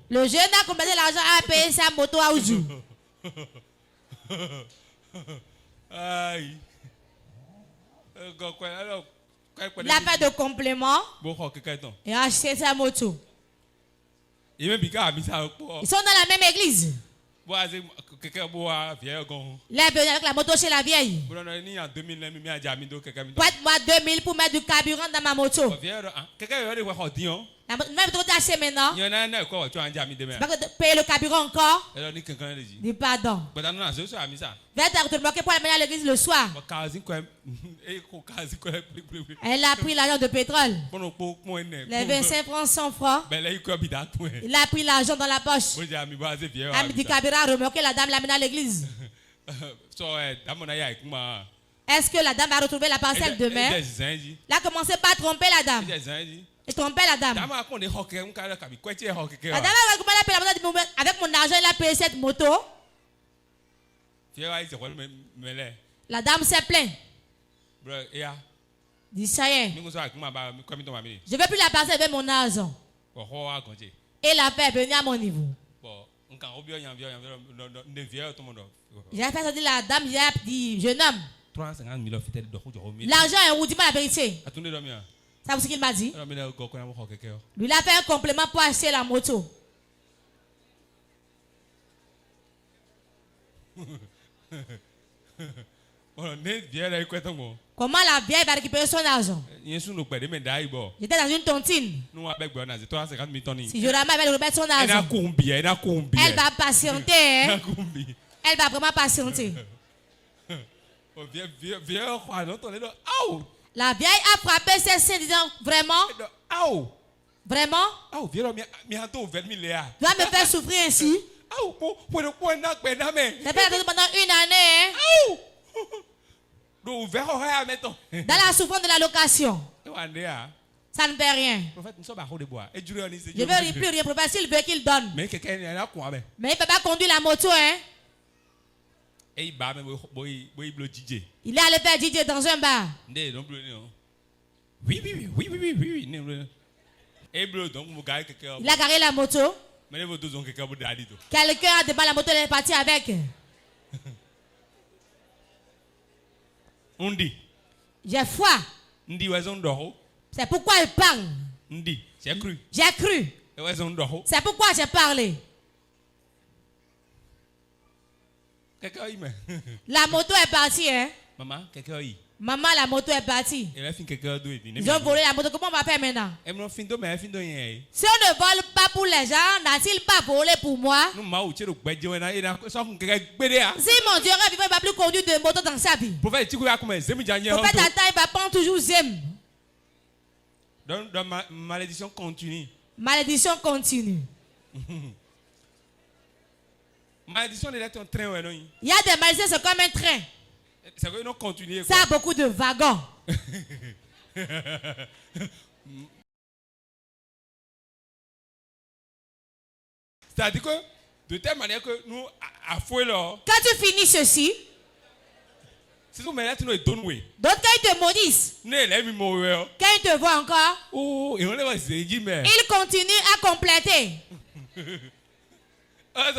Le jeune a complété l'argent à payer sa moto à Oujou. Il a fait de complément et a acheté sa moto. Ils sont dans la même église. Il est venu avec la moto chez la vieille. Prête-moi 2000 pour mettre du carburant dans ma moto. Même trop acheté maintenant. C'est pas que payer le carburant encore. Dis pardon. Viens te bloquer pour aller à l'église le soir. Elle a pris l'argent de pétrole. Les 25 francs, 100 francs. Il a pris l'argent dans la poche. Elle me dit carburant, remarqué la dame l'a amené à l'église. Est-ce que la dame va retrouver la parcelle demain? Il a commencé par tromper la dame. Il trompait la dame. La dame a récupéré la moto. Avec mon argent, il a payé cette moto. La dame s'est plainte. Dit ça y est. Je ne veux plus la passer avec mon argent. Et la paix est venue à mon niveau. J'ai fait sortir la dame, j'ai dit, jeune homme. L'argent est où? Dis-moi la vérité. Ça vous ce qu'il m'a dit? Lui, il a fait un complément pour acheter la moto. Comment la vieille va récupérer son argent? J'étais dans une tontine. Si je ramène, elle va remettre son argent. Elle va patienter. Hein? Elle va vraiment patienter. La vieille a frappé ses seins disant vraiment? Vraiment? Tu vas me faire souffrir ainsi? C'est pas pendant une année. Hein? Dans la souffrance de la location. Ça ne fait rien. Je ne veux plus rien. Prophète, s'il veut qu'il donne. Mais il ne peut pas conduire la moto. Hein? Il est allé faire DJ dans un bar. Oui. Il a garé la moto. Quelqu'un a démarré la moto, elle est partie avec. J'ai foi. C'est pourquoi il parle. J'ai cru. C'est pourquoi j'ai parlé. La moto est partie, hein? Maman, la moto est partie. Ils ont volé la moto. Comment on va faire maintenant? Si on ne vole pas pour les gens, n'a-t-il pas volé pour moi? Si mon Dieu rêve, il ne va plus conduire de moto dans sa vie. Prophète, attends, il va prendre toujours zem. Donc, la malédiction continue. Malédiction continue. Malédiction est un train. Il y a des malédictions, c'est comme un train. Ça a beaucoup de wagons. C'est-à-dire que de telle manière que nous quand tu finis ceci, d'autres quand ils te maudissent, quand ils te voient encore, ils continuent à compléter. Quand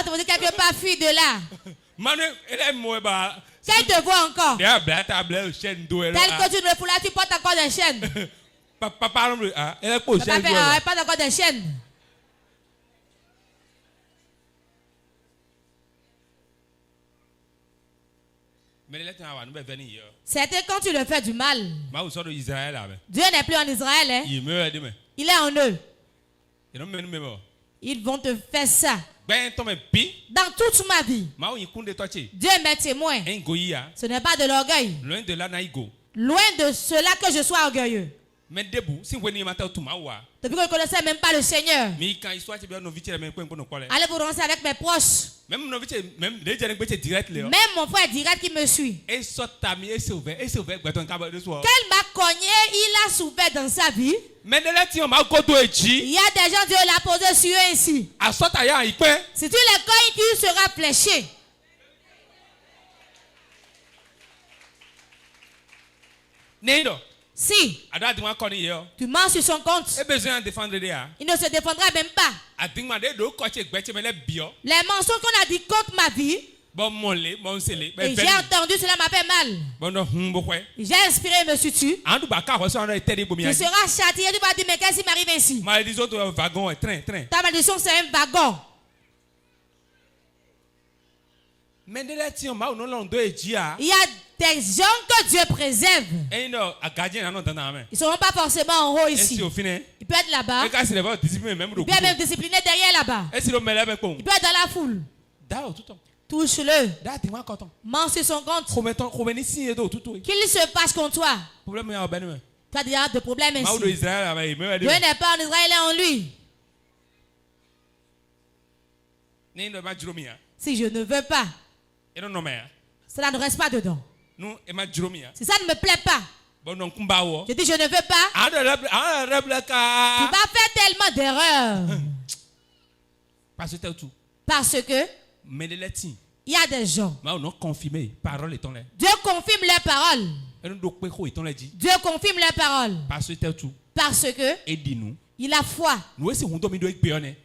on dit quelque part, fuis de là. Quand il te voit encore, tel que tu ne le fous là, tu portes encore des chaînes. Papa, elle porte encore des chaînes. C'était quand tu le fais du mal. Dieu n'est plus en Israël. Hein? Il est en eux. Ils vont te faire ça. Dans toute ma vie, Dieu est mes témoins. Ce n'est pas de l'orgueil. Loin de cela que je sois orgueilleux. Depuis que je ne connaissais même pas le Seigneur. Allez vous danser avec mes proches. Même mon frère direct qui me suit. Qu'elle m'a cogné, il a souffert dans sa vie. Il y a des gens, Dieu l'a posé sur eux ici. Si tu les cognes, tu seras fléché. Si tu mens sur son compte, il ne se défendra même pas. Les mensonges qu'on a dit contre ma vie, et j'ai entendu, cela m'a fait mal. J'ai inspiré, me suis-tu. Tu seras châtié, tu vas dire, mais qu'est-ce qui m'arrive ainsi? Ta malédiction, c'est un wagon. Il y a des gens que Dieu préserve. Ils ne seront pas forcément en haut ici. Il peut être là-bas. Il peut être même discipliné derrière là-bas. Il peut être dans la foule. Touche-le. Mens sur son compte. Qu'il se passe contre toi. Tu as déjà de problèmes ici. Dieu n'est pas en Israël, il est en lui. Si je ne veux pas, cela ne reste pas dedans. Si ça ne me plaît pas, je dis je ne veux pas. Tu vas faire tellement d'erreurs. Parce que il y a des gens. Dieu confirme leurs paroles. Dieu confirme leurs paroles. Parce que il a foi.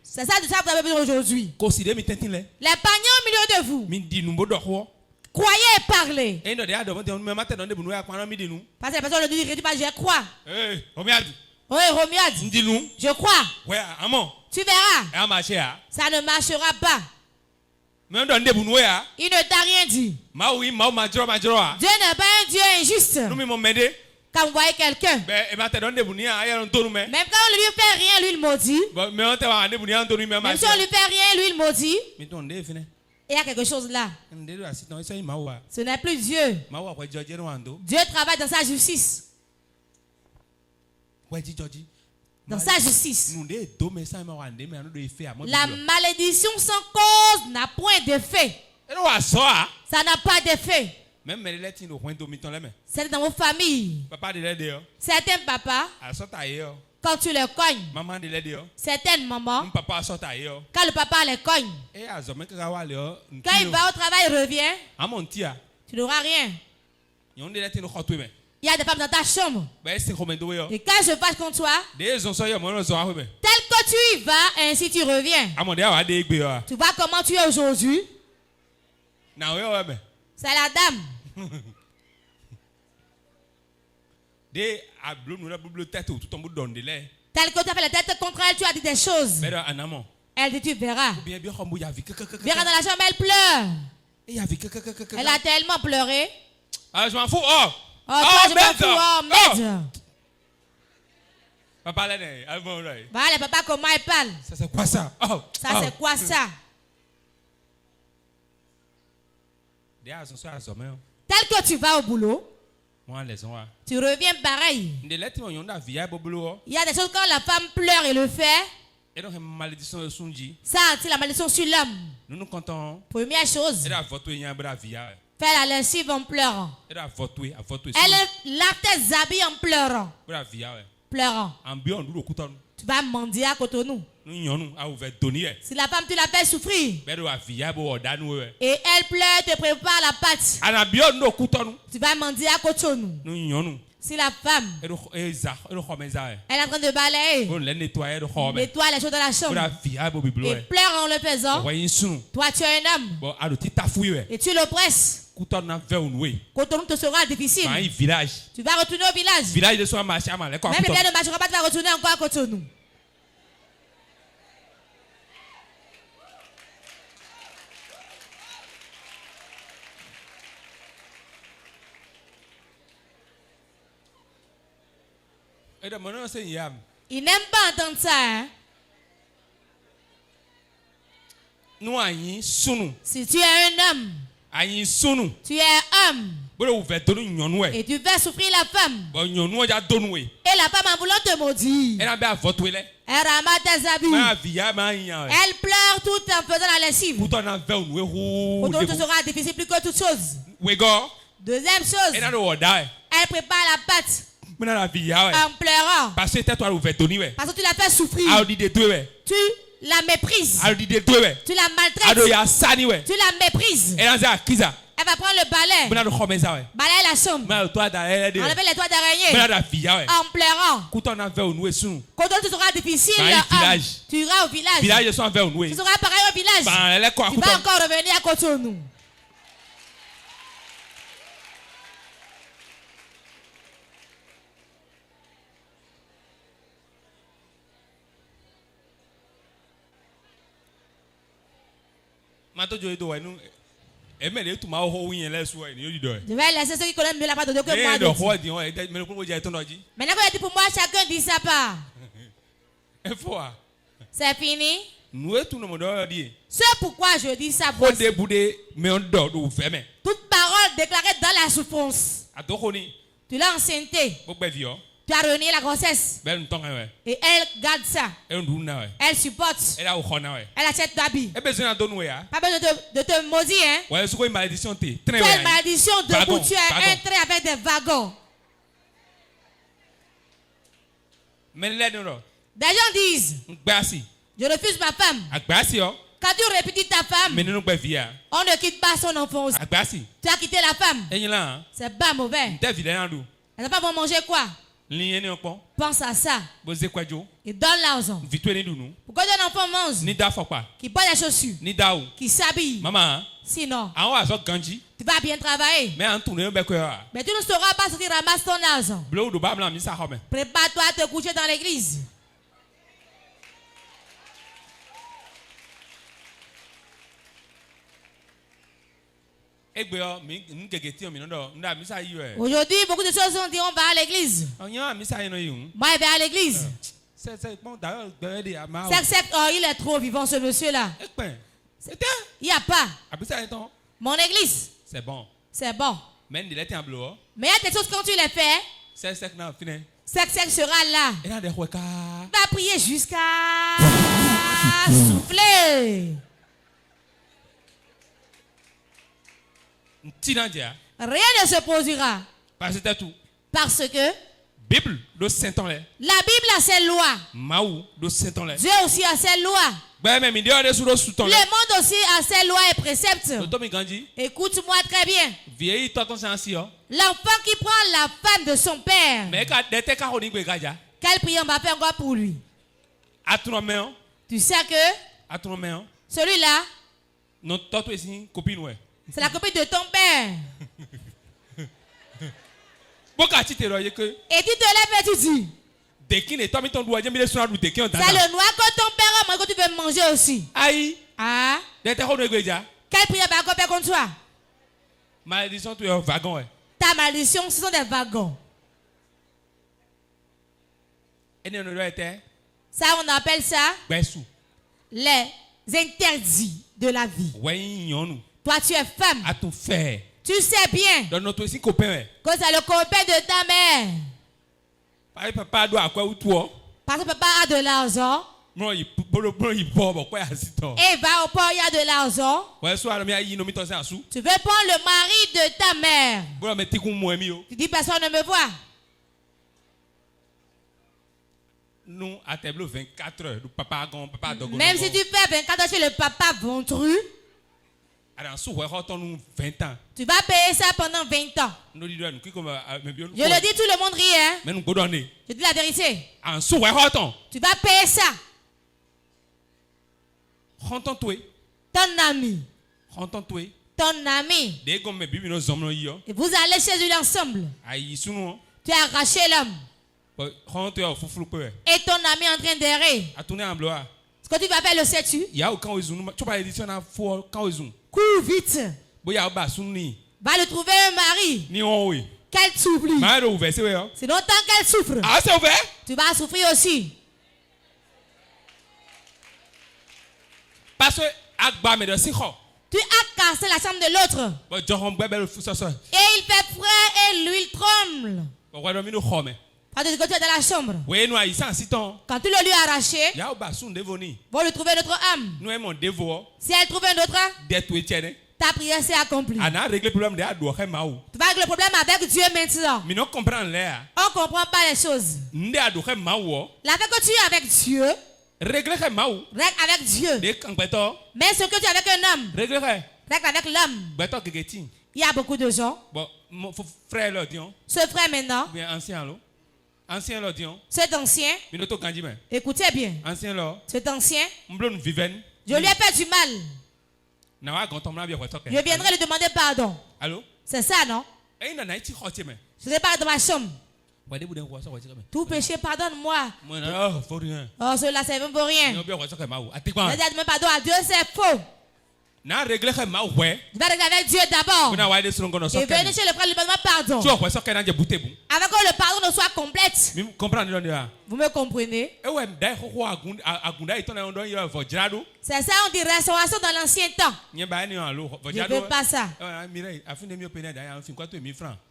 C'est ça que vous avez besoin aujourd'hui. Les paniers au milieu de vous. Croyez et parlez. Parce que la personne ne dit pas je crois. Oui, Romiad. Je crois. Tu verras. Ça ne marchera pas. Il ne t'a rien dit. Dieu n'est pas un Dieu injuste. Quand vous voyez quelqu'un, même quand on ne lui fait rien, lui il maudit. Même si on ne lui fait rien, lui il maudit. Il y a quelque chose là. Ce n'est plus Dieu. Dieu travaille dans sa justice. Dans sa justice. La malédiction sans cause n'a point d'effet. Ça n'a pas d'effet. C'est dans vos familles. Certains papas, quand tu les cognes, certaines mamans, quand le papa les cogne, quand il va au travail, il revient, tu n'auras rien. Il y a des femmes dans ta chambre. Et quand je passe contre toi, tel que tu y vas, ainsi tu reviens. Tu vois comment tu es aujourd'hui? C'est la dame. Tel que tu as fait la tête contre elle, tu as dit des choses. Elle dit tu verras. Verras dans la chambre, elle pleure. Elle a tellement pleuré. Je m'en fous. Oh, je m'en fous. Oh, merde. Voilà, papa, comment il parle? Ça, c'est quoi ça? Ça, c'est quoi ça? Tel que tu vas au boulot, tu reviens pareil. Il y a des choses quand la femme pleure et le fait, ça attire la malédiction sur l'homme. Première chose, faire la lessive en pleurant. Elle lave tes habits en pleurant. Pleurant. Tu vas mendier à côté de nous. Si la femme, tu la fais souffrir et elle pleure, te prépare la pâte, tu vas mendier à côté de nous. Si la femme, elle est en train de balayer, nettoie les choses dans la chambre et pleure en le faisant, toi tu es un homme et tu l'oppresses. Cotonou te sera difficile. Tu vas retourner au village. Même le village ne marchera pas, tu vas retourner encore à Cotonou. Il n'aime pas entendre ça. Hein? Si tu es un homme, tu es un homme, et tu veux souffrir la femme, et la femme en voulant te maudire, elle ramasse tes habits, elle pleure tout en faisant la lessive. Pourtant, ce sera difficile plus que toute chose. Deuxième chose, elle prépare la pâte en pleurant parce que tu la fais souffrir. Tu la méprises. Tu la maltraites. Tu la méprises. Elle va prendre le balai. Balayer la chambre. Enlever les toits d'araignée. En pleurant. Quand ce sera difficile, tu iras au village. Ce sera pareil au village. Tu vas encore revenir à Cotonou. Je vais laisser ceux qui connaissent mieux la part de Dieu que moi. Maintenant qu'on a dit pour moi, chacun dit sa part. C'est fini. C'est pourquoi je dis ça. Toute parole déclarée dans la souffrance. Tu l'as enceinté. Tu as renié la grossesse. Et elle garde ça. Elle supporte. Elle achète d'habits. Pas besoin de te maudire. Hein? Tu as une malédiction debout. Tu as un trait avec des wagons. Des gens disent, je refuse ma femme. Quand tu répètes ta femme, on ne quitte pas son enfance. Tu as quitté la femme. C'est pas mauvais. Les enfants vont manger quoi? Pense à ça. Et donne l'argent. Pourquoi un enfant mange? Qui porte des chaussures. Qui s'habille. Sinon, tu vas bien travailler. Mais tu ne sauras pas si tu ramasses ton argent. Prépare-toi à te coucher dans l'église. Aujourd'hui, beaucoup de choses ont dit on va à l'église. Moi, je vais à l'église. Il est trop vivant ce monsieur-là. Il n'y a pas. Mon église. C'est bon. C'est bon. Mais il y a des choses quand tu les fais. Sec sera là. Va prier jusqu'à souffler. Rien ne se produira. Parce que la Bible a ses lois. Dieu aussi a ses lois. Le monde aussi a ses lois et préceptes. Écoute-moi très bien. L'enfant qui prend la femme de son père, quelle prière on va faire encore pour lui? Tu sais que celui-là, c'est la copine de ton père. Et tu te lèves et tu dis, c'est le noir que ton père a mangé que tu veux manger aussi. Ah. Quelle prière va encore faire contre toi? Malédiction, tu es un wagon. Ta malédiction, ce sont des wagons. Ça, on appelle ça les interdits de la vie. Toi, tu es femme. Tu sais bien que c'est le copain de ta mère. Parce que papa a de l'argent. Et va au port, il y a de l'argent. Tu veux prendre le mari de ta mère. Tu dis personne ne me voit. Nous, à tableau 24 heures, même si tu fais 24 heures chez le papa ventru, tu vas payer ça pendant 20 ans. Je le dis, tout le monde rit. Hein? Je dis la vérité. Tu vas payer ça. Ton ami. Ton ami. Et vous allez chez lui ensemble. Tu as arraché l'homme. Et ton ami est en train d'errer. Ce que tu vas faire, le sais-tu? Cours vite. Va le trouver un mari. qu'elle t'oublie. Sinon, tant qu'elle souffre, tu vas souffrir aussi. Parce que tu as cassé la chambre de l'autre. Et il fait frais et l'huile tremble. Quand tu es dans la chambre, quand tu le lui as arraché, vous lui trouvez notre âme. Si elle trouve un autre, ta prière s'est accomplie. Tu vas régler le problème avec Dieu maintenant. On ne comprend pas les choses. La fait que tu es avec Dieu, règle avec Dieu. Mais ce que tu es avec un homme, règle avec l'homme. Il y a beaucoup de gens. Ce frère maintenant, cet ancien, écoutez bien, cet ancien, je lui ai fait du mal. Je viendrai lui demander pardon. C'est ça, non? Je n'ai pas dans ma chambre. Tout péché, pardonne-moi. Oh, cela, c'est même pour rien. Je demande pardon à Dieu, c'est faux. Je vais régler avec Dieu d'abord. Et venir chez le frère lui demander pardon. Avant que le pardon ne soit complète. Vous me comprenez? C'est ça, on dit restauration dans l'ancien temps. Je ne veux pas ça.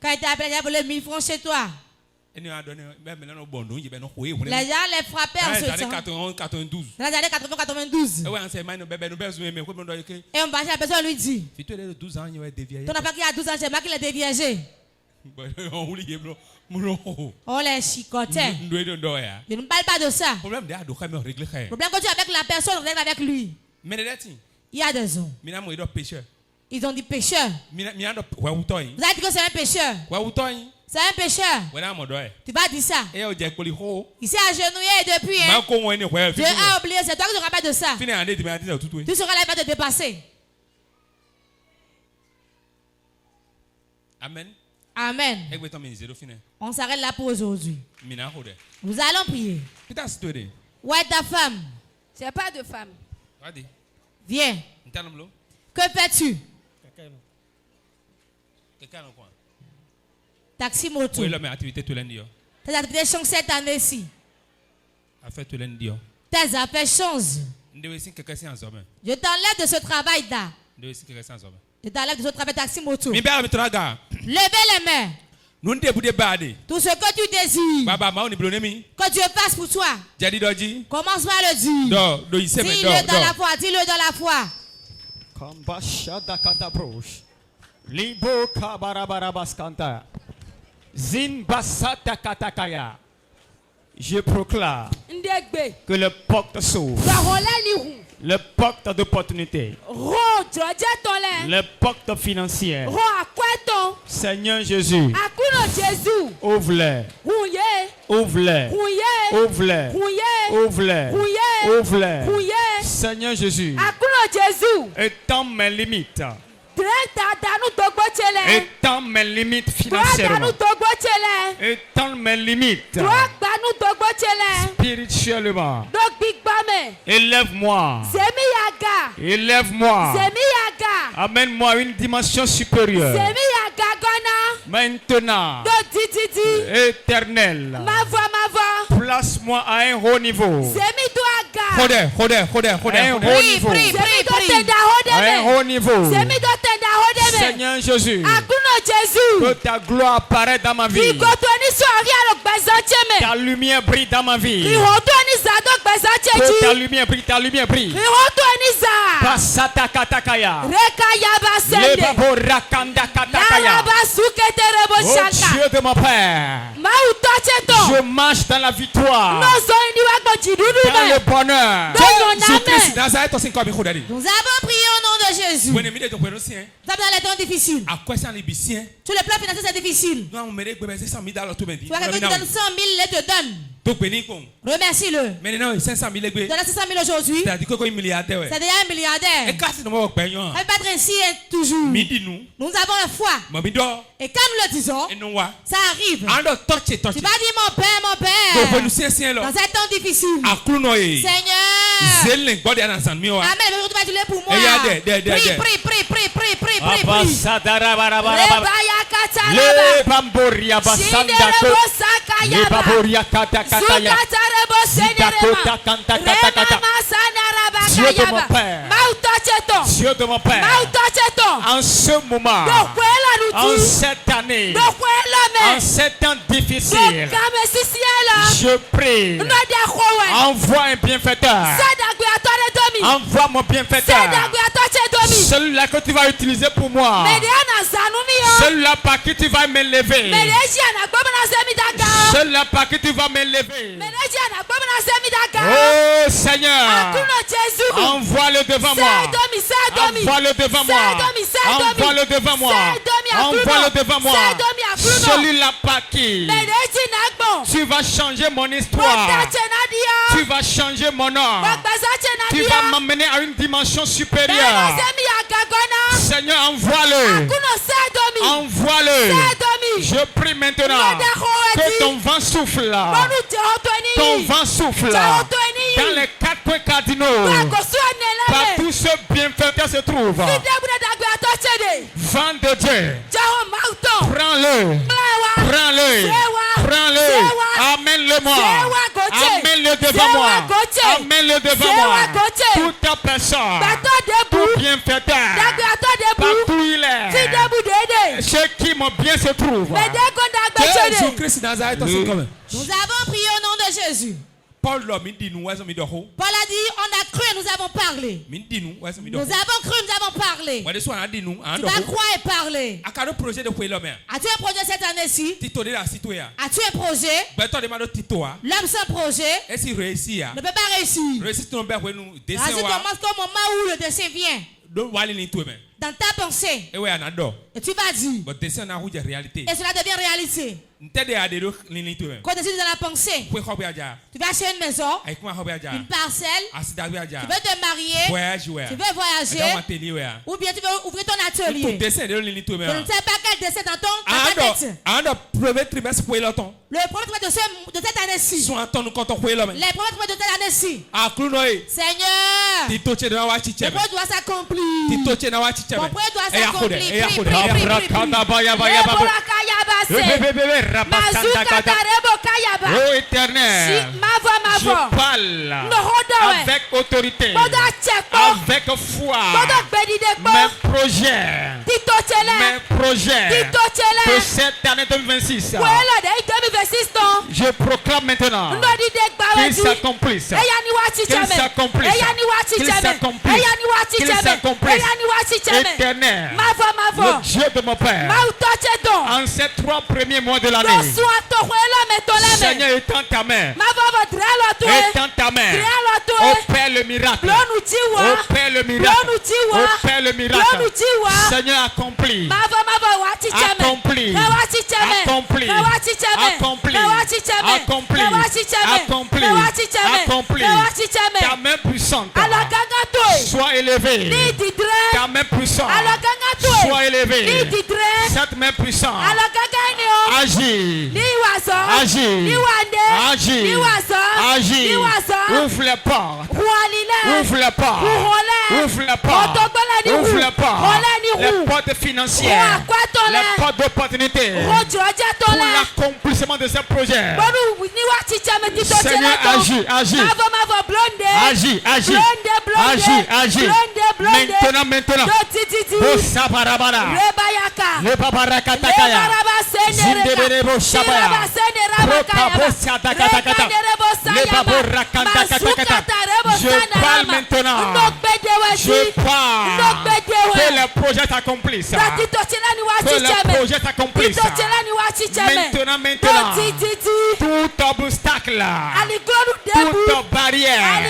Quand il t'a appelé, il y a volé 1000 francs chez toi. Les gens les frappaient en ce temps. Dans les années 80-92. Et on va chez la personne lui dit, ton enfant qui a 12 ans, c'est moi qui l'ai déviégé. On les chicotait. Je ne parle pas de ça. Le problème que tu as avec la personne, on est avec lui. Il y a des hommes. Ils ont dit pécheur. Vous avez dit que c'est un pécheur. C'est un pécheur. Tu vas dire ça. Il s'est agenouillé depuis. Dieu a oublié. C'est toi qui te rappelles de ça. Tu seras là, il va te dépasser. Amen. Amen. On s'arrête là pour aujourd'hui. Nous allons prier. Où est ta femme? C'est pas de femme. Viens. Que fais-tu? Taxi moto. Tes activités changent cette année-ci. Tes affaires changent. Je t'enlève de ce travail-là. Je t'enlève de ce travail taxi moto. Levez les mains. Tout ce que tu désires que Dieu fasse pour toi, commence par le dire. Dis-le dans la foi. Dis-le dans la foi. Libo kabarabarabaskanta. Zinbasata katakaya. Je proclame que le pacte s'ouvre. Le pacte d'opportunité. Le pacte financier. Seigneur Jésus. Ouvre-les. Ouvre-les. Ouvre-les. Ouvre-les. Ouvre-les. Seigneur Jésus. Étends mes limites. Étends mes limites financièrement. Étends mes limites spirituellement. Élève-moi. Élève-moi. Amène-moi une dimension supérieure. Maintenant. Éternel. Place-moi à un haut niveau. À un haut niveau. Seigneur Jésus, que ta gloire apparaît dans ma vie. Ta lumière brille dans ma vie. Que ta lumière brille, ta lumière brille. Pasata katakaya. Lebabo rakanda katakaya. Oh Dieu de mon Père, je marche dans la victoire, dans le bonheur. Nous avons prié au nom de Jésus. Nous sommes dans les temps difficiles. Sur le plan financier, c'est difficile. Tu vois, quelqu'un qui donne 100 000, il te donne. Remercie-le. Donne 500 000 aujourd'hui. C'est déjà un milliardaire. Elle va être ainsi toujours. Nous avons la foi. Et quand nous le disons, ça arrive. Tu vas dire mon Père. Dans ces temps difficiles. Seigneur. Amen. Tu vas dire pour moi. Prie. Dieu de mon Père, Dieu de mon Père, en ce moment, en cette année, en cet temps difficile, je prie, envoie un bienfaiteur, envoie mon bienfaiteur, celui-là que tu vas utiliser pour moi, celui-là par qui tu vas m'élever, celui-là par qui tu vas m'élever. Oh Seigneur, envoie-le devant moi, envoie-le devant moi, envoie-le devant moi, envoie-le devant moi, celui-là par qui tu vas changer mon histoire, tu vas changer mon nom, tu vas m'amener à une dimension supérieure. Seigneur, envoie-le, envoie-le. Je prie maintenant que ton vent souffle, ton vent souffle dans les 4 points cardinaux, partout ce bienfaiteur se trouve. Vent de Dieu, prends-le, prends-le, prends-le, amène-le-moi, amène-le devant moi, amène-le devant moi. Toute personne, tout bienfaiteur, partout il est, chez qui mon bien se trouve. Jésus-Christ Nazareth, nous avons prié au nom de Jésus. Paul a dit, on a cru et nous avons parlé. Nous avons cru, nous avons parlé. Tu vas croire et parler. As-tu un projet cette année-ci? As-tu un projet? L'homme sans projet ne peut pas réussir. Vas-y, commence au moment où le dessin vient. Dans ta pensée. Et tu vas dire. Et cela devient réalité. Quand tu es dans la pensée, tu vas acheter une maison, une parcelle, tu veux te marier, tu veux voyager, ou bien tu veux ouvrir ton atelier. Je ne sais pas quel dessin dans ta tête. Le premier trimestre de cette année-ci. Les premiers trimestres de cette année-ci. Seigneur, le projet doit s'accomplir. Mon projet doit s'accomplir. Oh Éternel, je parle avec autorité, avec foi. Mes projets de cette année 2026, je proclame maintenant qu'ils s'accomplissent, qu'ils s'accomplissent, qu'ils s'accomplissent, qu'ils s'accomplissent. Éternel, le Dieu de mon Père, en ces 3 premiers mois de l'année, Seigneur, étends ta main, étends ta main, opère le miracle, opère le miracle, opère le miracle. Seigneur, accomplis, accomplis, accomplis, accomplis, accomplis, accomplis, accomplis. Ta main puissante soit élevée, ta main puissante soit élevée, cette main puissante agis, agis, agis, agis, ouvre les portes, ouvre les portes, ouvre les portes, ouvre les portes, les portes financières, les portes d'opportunité pour l'accomplissement de ce projet. Seigneur, agis, agis, agis, agis, agis, agis, maintenant, maintenant, oh Sabarabara, le Babarakatakaya, Zindeberebo Shabaya, Prokabosia Dakatakata, le Baborakandakatakata. Je parle maintenant, je parle que le projet s'accomplisse, que le projet s'accomplisse. Maintenant, maintenant, tout obstacle, toute barrière,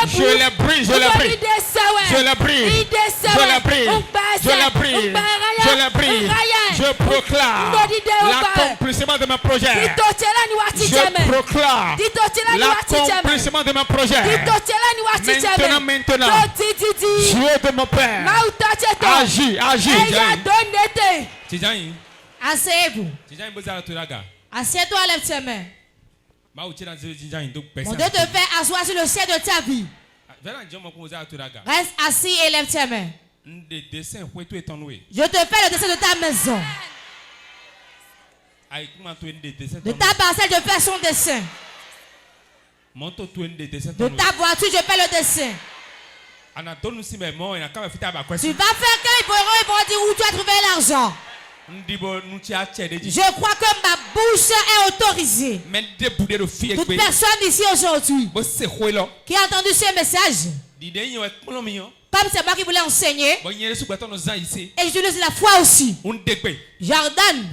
je le brise, je le brise, je le brise, je le brise, je le brise, je le brise, je proclame l'accomplissement de mes projets, je proclame l'accomplissement de mes projets. Maintenant, maintenant, Dieu de mon Père, agis, agis. Asseyez-vous. Assieds-toi, lève tes mains. Mon Dieu te fait asseoir sur le ciel de ta vie. Reste assis et lève tes mains. Des dessins où tu es ton oui. Je te fais le dessin de ta maison. De ta parcelle, je fais son dessin. De ta voiture, je fais le dessin. Tu vas faire quand ils vont dire où tu as trouvé l'argent. Je crois que ma bouche est autorisée. Toute personne ici aujourd'hui qui a entendu ce message, comme c'est moi qui voulais enseigner, et j'utilise la foi aussi. Jordan,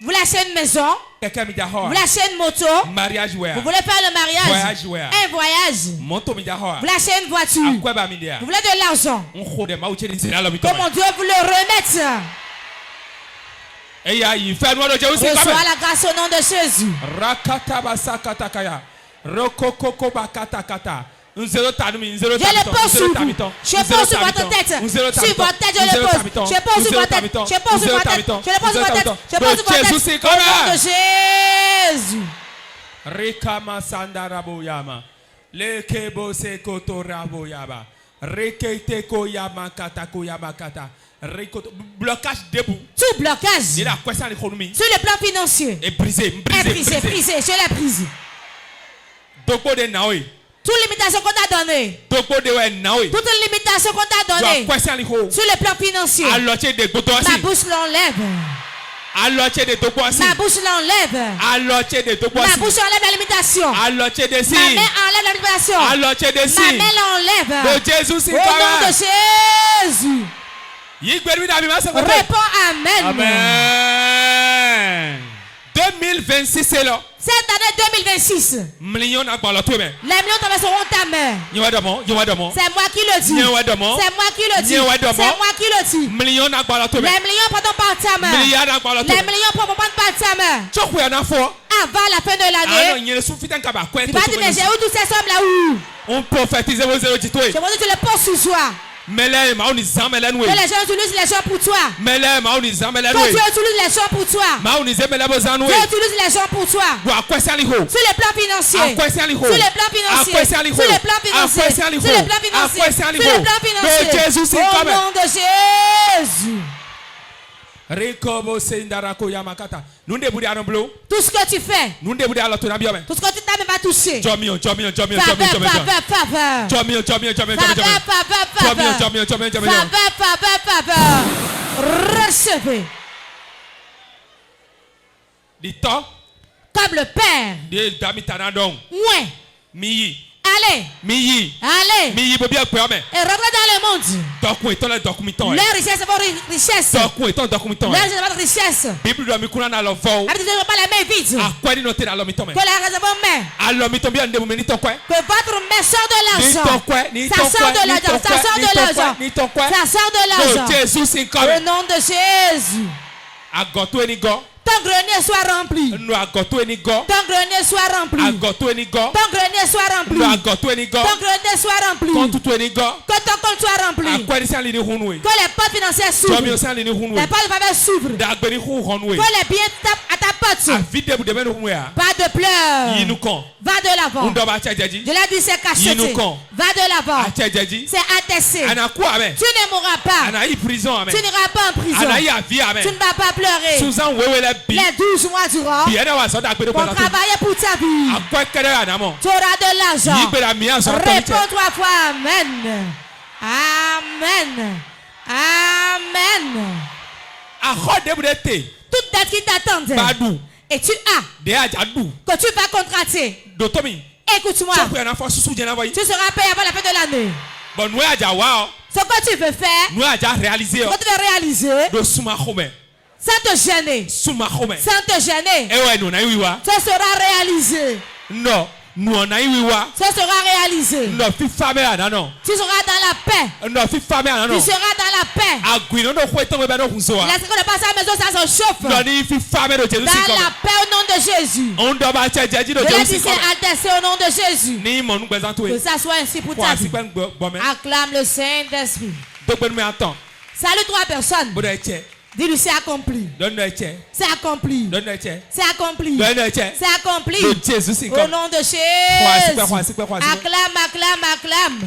vous lâchez une maison, vous lâchez une moto, vous voulez faire le mariage, un voyage, vous lâchez une voiture, vous voulez de l'argent, que mon Dieu vous le remette. Reçois la grâce au nom de Jésus. Je le pose sur vous. Je pose sur votre tête. Sur votre tête, je le pose. Je pose sur votre tête. Je pose sur votre tête. Je le pose sur votre tête. Je pose sur votre tête. Au nom de Jésus. Rekama sandaraboyama. Lekebose kotoraboyaba. Rekete koyama kata koyama kata. Blocage debout. Tout blocage. Sur le plan financier. Est brisé. Je l'ai brisé. Toute limitation qu'on t'a donnée. Toute limitation qu'on t'a donnée. Sur le plan financier. Ma bouche l'enlève. Ma bouche l'enlève. Ma bouche enlève la limitation. Ma main enlève la limitation. Ma main l'enlève. Au nom de Jésus. Réponds Amen. Amen. 2026 c'est là. Cette année 2026. Les millions seront ta main. C'est moi qui le dis. C'est moi qui le dis. C'est moi qui le dis. Les millions prendront par ta main. Les millions prendront par ta main. Avant la fin de l'année. Tu vas dire mais j'ai où tous ces sommes là où? On prophétise vos zéros du tout. Je veux dire tu le poses sur soi. Que les gens utilisent les gens pour toi. Que tu utilises les gens pour toi. Tu utilises les gens pour toi. Sur les plans financiers. Sur les plans financiers. Sur les plans financiers. Sur les plans financiers. Sur les plans financiers. Au nom de Jésus. Tout ce que tu fais, tout ce que tu t'aimes va toucher. Recevez. Comme le Père. Ouais. Allez. Allez. Et rentrez dans le monde. Leur richesse est votre richesse. Leur richesse est votre richesse. La Bible ne dit pas les mains vides. Que la réserve main. Que votre main sort de l'argent. Ça sort de l'argent. Ça sort de l'argent. Ça sort de l'argent. Au nom de Jésus. Ton grenier soit rempli. Ton grenier soit rempli. Ton grenier soit rempli. Ton grenier soit rempli. Que ton compte soit rempli. Que les portes financières s'ouvrent. Les portes de faveur s'ouvrent. Que les biens tapent à ta porte. Pas de pleurs. Va de l'avant. Je l'ai dit, c'est cacheté. Va de l'avant. C'est attesté. Tu ne mourras pas. Tu n'iras pas en prison. Tu ne vas pas pleurer. Les 12 mois durant, pour travailler pour ta vie, tu auras de l'argent. Réponds 3 fois Amen. Amen. Amen. Toute dette qui t'attendait et tu as, que tu vas contracter. Écoute-moi, tu seras payé avant la fin de l'année. Ce que tu veux faire, ce que tu veux réaliser, sans te gêner. Sans te gêner. Ça sera réalisé. Non. Ça sera réalisé. Tu seras dans la paix. Tu seras dans la paix. Laisse qu'on ne passe à la maison, ça se chauffe. Dans la paix au nom de Jésus. Je l'ai dit, c'est attesté au nom de Jésus. Que ça soit ainsi pour ta vie. Acclame le Saint-Esprit. Salut 3 personnes. Dis-lui, c'est accompli. C'est accompli. C'est accompli. C'est accompli. Au nom de Jésus. Acclame.